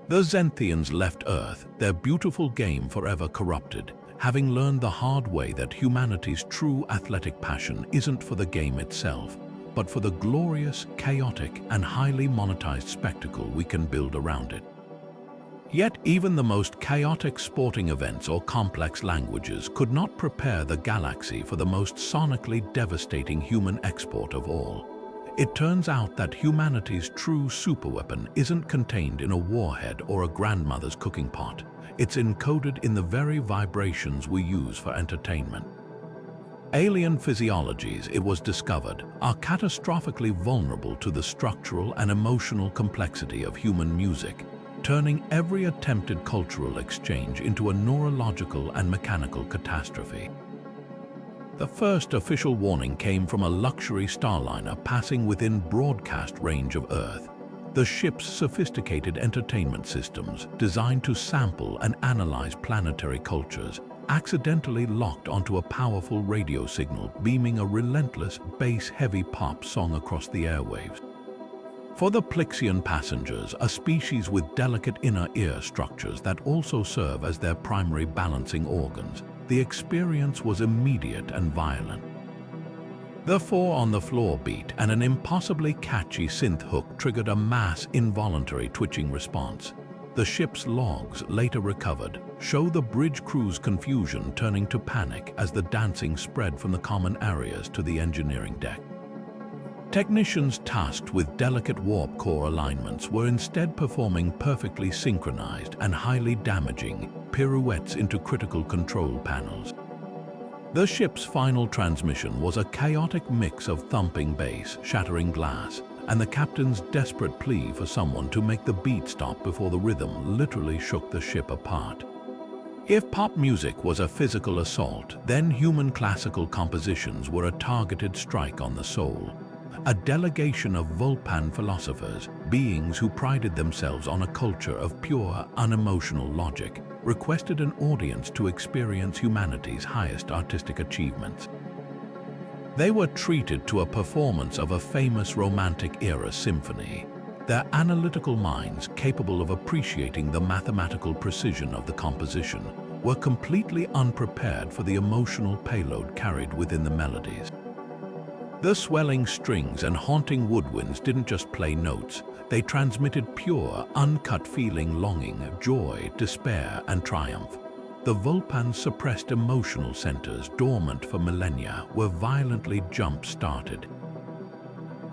The Zenthians left Earth, their beautiful game forever corrupted, having learned the hard way that humanity's true athletic passion isn't for the game itself, but for the glorious, chaotic, and highly monetized spectacle we can build around it. Yet even the most chaotic sporting events or complex languages could not prepare the galaxy for the most sonically devastating human export of all. It turns out that humanity's true superweapon isn't contained in a warhead or a grandmother's cooking pot. It's encoded in the very vibrations we use for entertainment. Alien physiologies, it was discovered, are catastrophically vulnerable to the structural and emotional complexity of human music, turning every attempted cultural exchange into a neurological and mechanical catastrophe. The first official warning came from a luxury starliner passing within broadcast range of Earth. The ship's sophisticated entertainment systems, designed to sample and analyze planetary cultures, accidentally locked onto a powerful radio signal beaming a relentless, bass-heavy pop song across the airwaves. For the Plixian passengers, a species with delicate inner ear structures that also serve as their primary balancing organs, the experience was immediate and violent. The four-on-the-floor beat and an impossibly catchy synth hook triggered a mass involuntary twitching response. The ship's logs, later recovered, show the bridge crew's confusion turning to panic as the dancing spread from the common areas to the engineering deck. Technicians tasked with delicate warp core alignments were instead performing perfectly synchronized and highly damaging pirouettes into critical control panels. The ship's final transmission was a chaotic mix of thumping bass, shattering glass, and the captain's desperate plea for someone to make the beat stop before the rhythm literally shook the ship apart. If pop music was a physical assault, then human classical compositions were a targeted strike on the soul. A delegation of Vulpan philosophers, beings who prided themselves on a culture of pure, unemotional logic, requested an audience to experience humanity's highest artistic achievements. They were treated to a performance of a famous Romantic-era symphony. Their analytical minds, capable of appreciating the mathematical precision of the composition, were completely unprepared for the emotional payload carried within the melodies. The swelling strings and haunting woodwinds didn't just play notes, they transmitted pure, uncut feeling, longing, joy, despair, and triumph. The Vulpan's suppressed emotional centers, dormant for millennia, were violently jump-started.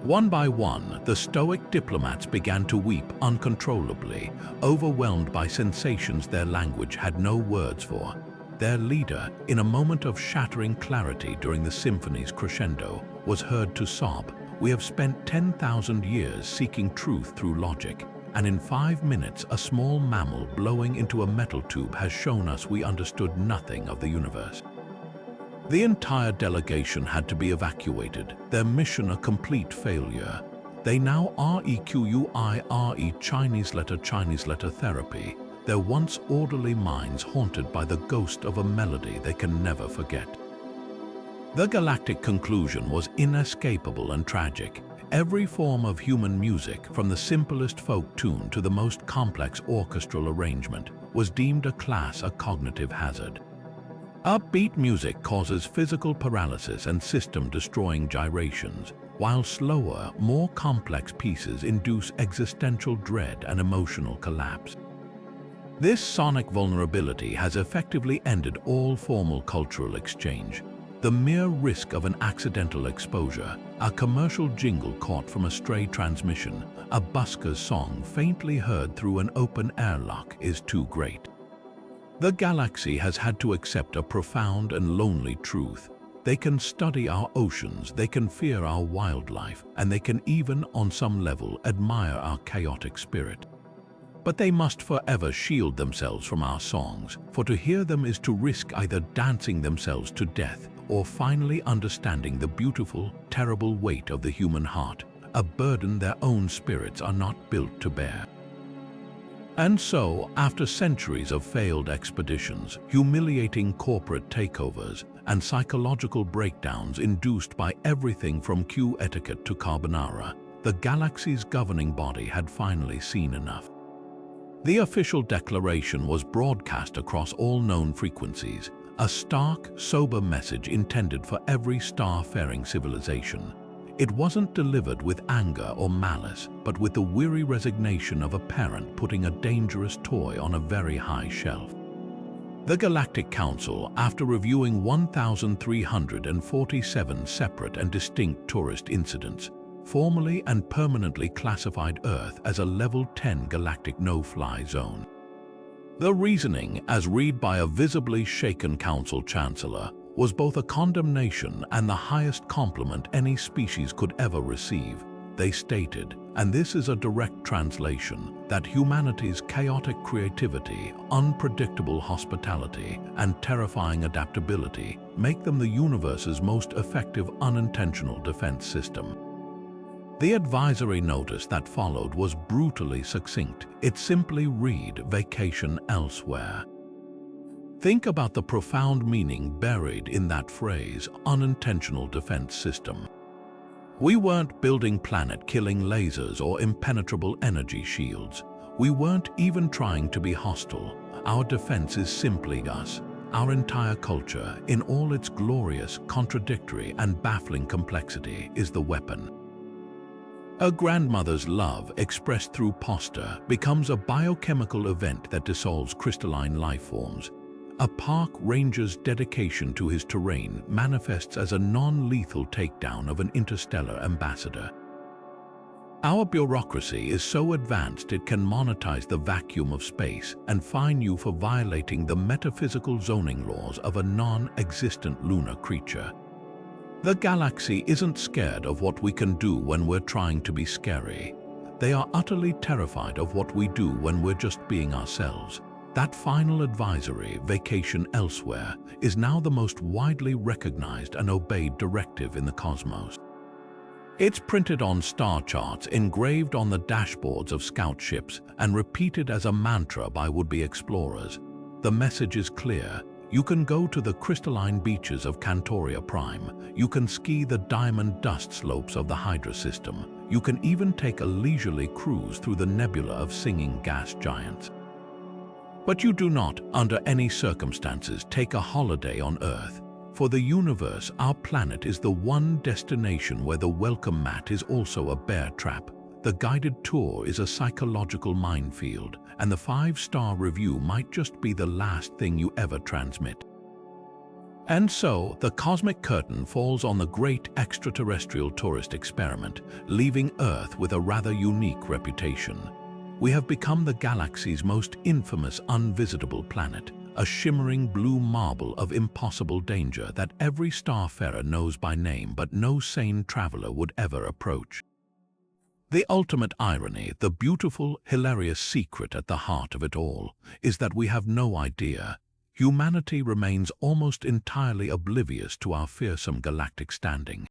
One by one, the stoic diplomats began to weep uncontrollably, overwhelmed by sensations their language had no words for. Their leader, in a moment of shattering clarity during the symphony's crescendo, was heard to sob, "We have spent 10,000 years seeking truth through logic, and in 5 minutes a small mammal blowing into a metal tube has shown us we understood nothing of the universe." The entire delegation had to be evacuated, their mission a complete failure. They now require Chinese letter therapy, their once orderly minds haunted by the ghost of a melody they can never forget. The galactic conclusion was inescapable and tragic. Every form of human music, from the simplest folk tune to the most complex orchestral arrangement, was deemed a cognitive hazard. Upbeat music causes physical paralysis and system-destroying gyrations, while slower, more complex pieces induce existential dread and emotional collapse. This sonic vulnerability has effectively ended all formal cultural exchange. The mere risk of an accidental exposure, a commercial jingle caught from a stray transmission, a busker's song faintly heard through an open airlock is too great. The galaxy has had to accept a profound and lonely truth. They can study our oceans, they can fear our wildlife, and they can even, on some level, admire our chaotic spirit. But they must forever shield themselves from our songs, for to hear them is to risk either dancing themselves to death or finally understanding the beautiful, terrible weight of the human heart, a burden their own spirits are not built to bear. And so, after centuries of failed expeditions, humiliating corporate takeovers, and psychological breakdowns induced by everything from queue etiquette to carbonara, the galaxy's governing body had finally seen enough. The official declaration was broadcast across all known frequencies, a stark, sober message intended for every star-faring civilization. It wasn't delivered with anger or malice, but with the weary resignation of a parent putting a dangerous toy on a very high shelf. The Galactic Council, after reviewing 1,347 separate and distinct tourist incidents, formally and permanently classified Earth as a Level 10 galactic no-fly zone. The reasoning, as read by a visibly shaken Council Chancellor, was both a condemnation and the highest compliment any species could ever receive. They stated, and this is a direct translation, that humanity's chaotic creativity, unpredictable hospitality, and terrifying adaptability make them the universe's most effective unintentional defense system. The advisory notice that followed was brutally succinct. It simply read, "Vacation elsewhere." Think about the profound meaning buried in that phrase, unintentional defense system. We weren't building planet-killing lasers or impenetrable energy shields. We weren't even trying to be hostile. Our defense is simply us. Our entire culture, in all its glorious, contradictory, and baffling complexity, is the weapon. A grandmother's love, expressed through posture, becomes a biochemical event that dissolves crystalline life forms. A park ranger's dedication to his terrain manifests as a non-lethal takedown of an interstellar ambassador. Our bureaucracy is so advanced it can monetize the vacuum of space and fine you for violating the metaphysical zoning laws of a non-existent lunar creature. The galaxy isn't scared of what we can do when we're trying to be scary. They are utterly terrified of what we do when we're just being ourselves. That final advisory, "Vacation elsewhere," is now the most widely recognized and obeyed directive in the cosmos. It's printed on star charts, engraved on the dashboards of scout ships, and repeated as a mantra by would-be explorers. The message is clear. You can go to the crystalline beaches of Cantoria Prime. You can ski the diamond dust slopes of the Hydra system. You can even take a leisurely cruise through the nebula of singing gas giants. But you do not, under any circumstances, take a holiday on Earth. For the universe, our planet is the one destination where the welcome mat is also a bear trap. The guided tour is a psychological minefield, and the 5-star review might just be the last thing you ever transmit. And so, the cosmic curtain falls on the great extraterrestrial tourist experiment, leaving Earth with a rather unique reputation. We have become the galaxy's most infamous unvisitable planet, a shimmering blue marble of impossible danger that every starfarer knows by name but no sane traveler would ever approach. The ultimate irony, the beautiful, hilarious secret at the heart of it all, is that we have no idea. Humanity remains almost entirely oblivious to our fearsome galactic standing.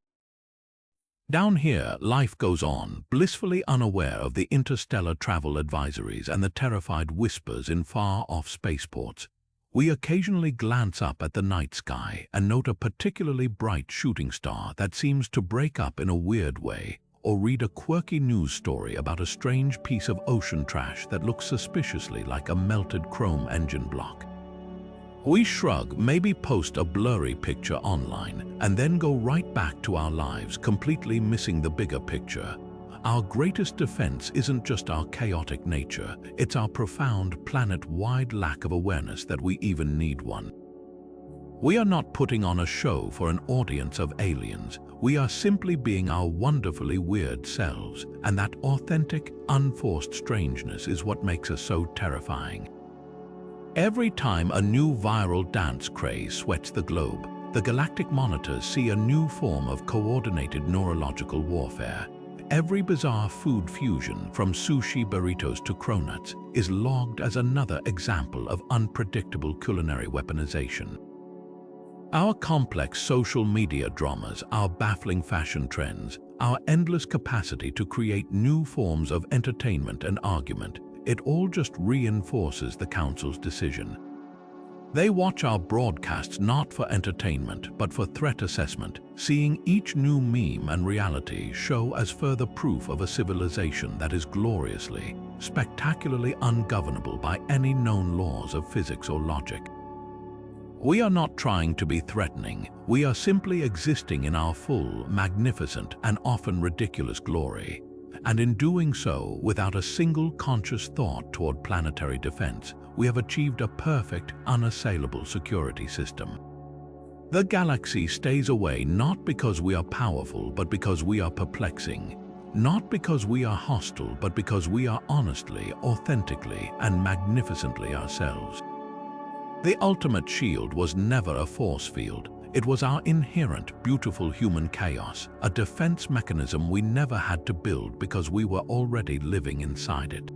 Down here, life goes on, blissfully unaware of the interstellar travel advisories and the terrified whispers in far-off spaceports. We occasionally glance up at the night sky and note a particularly bright shooting star that seems to break up in a weird way, or read a quirky news story about a strange piece of ocean trash that looks suspiciously like a melted chrome engine block. We shrug, maybe post a blurry picture online, and then go right back to our lives, completely missing the bigger picture. Our greatest defense isn't just our chaotic nature, it's our profound, planet-wide lack of awareness that we even need one. We are not putting on a show for an audience of aliens. We are simply being our wonderfully weird selves, and that authentic, unforced strangeness is what makes us so terrifying. Every time a new viral dance craze sweats the globe, the galactic monitors see a new form of coordinated neurological warfare. Every bizarre food fusion, from sushi burritos to cronuts, is logged as another example of unpredictable culinary weaponization. Our complex social media dramas, our baffling fashion trends, our endless capacity to create new forms of entertainment and argument, it all just reinforces the Council's decision. They watch our broadcasts not for entertainment, but for threat assessment, seeing each new meme and reality show as further proof of a civilization that is gloriously, spectacularly ungovernable by any known laws of physics or logic. We are not trying to be threatening, we are simply existing in our full, magnificent, and often ridiculous glory. And in doing so, without a single conscious thought toward planetary defense, we have achieved a perfect, unassailable security system. The galaxy stays away not because we are powerful, but because we are perplexing. Not because we are hostile, but because we are honestly, authentically, and magnificently ourselves. The ultimate shield was never a force field. It was our inherent, beautiful human chaos, a defense mechanism we never had to build because we were already living inside it.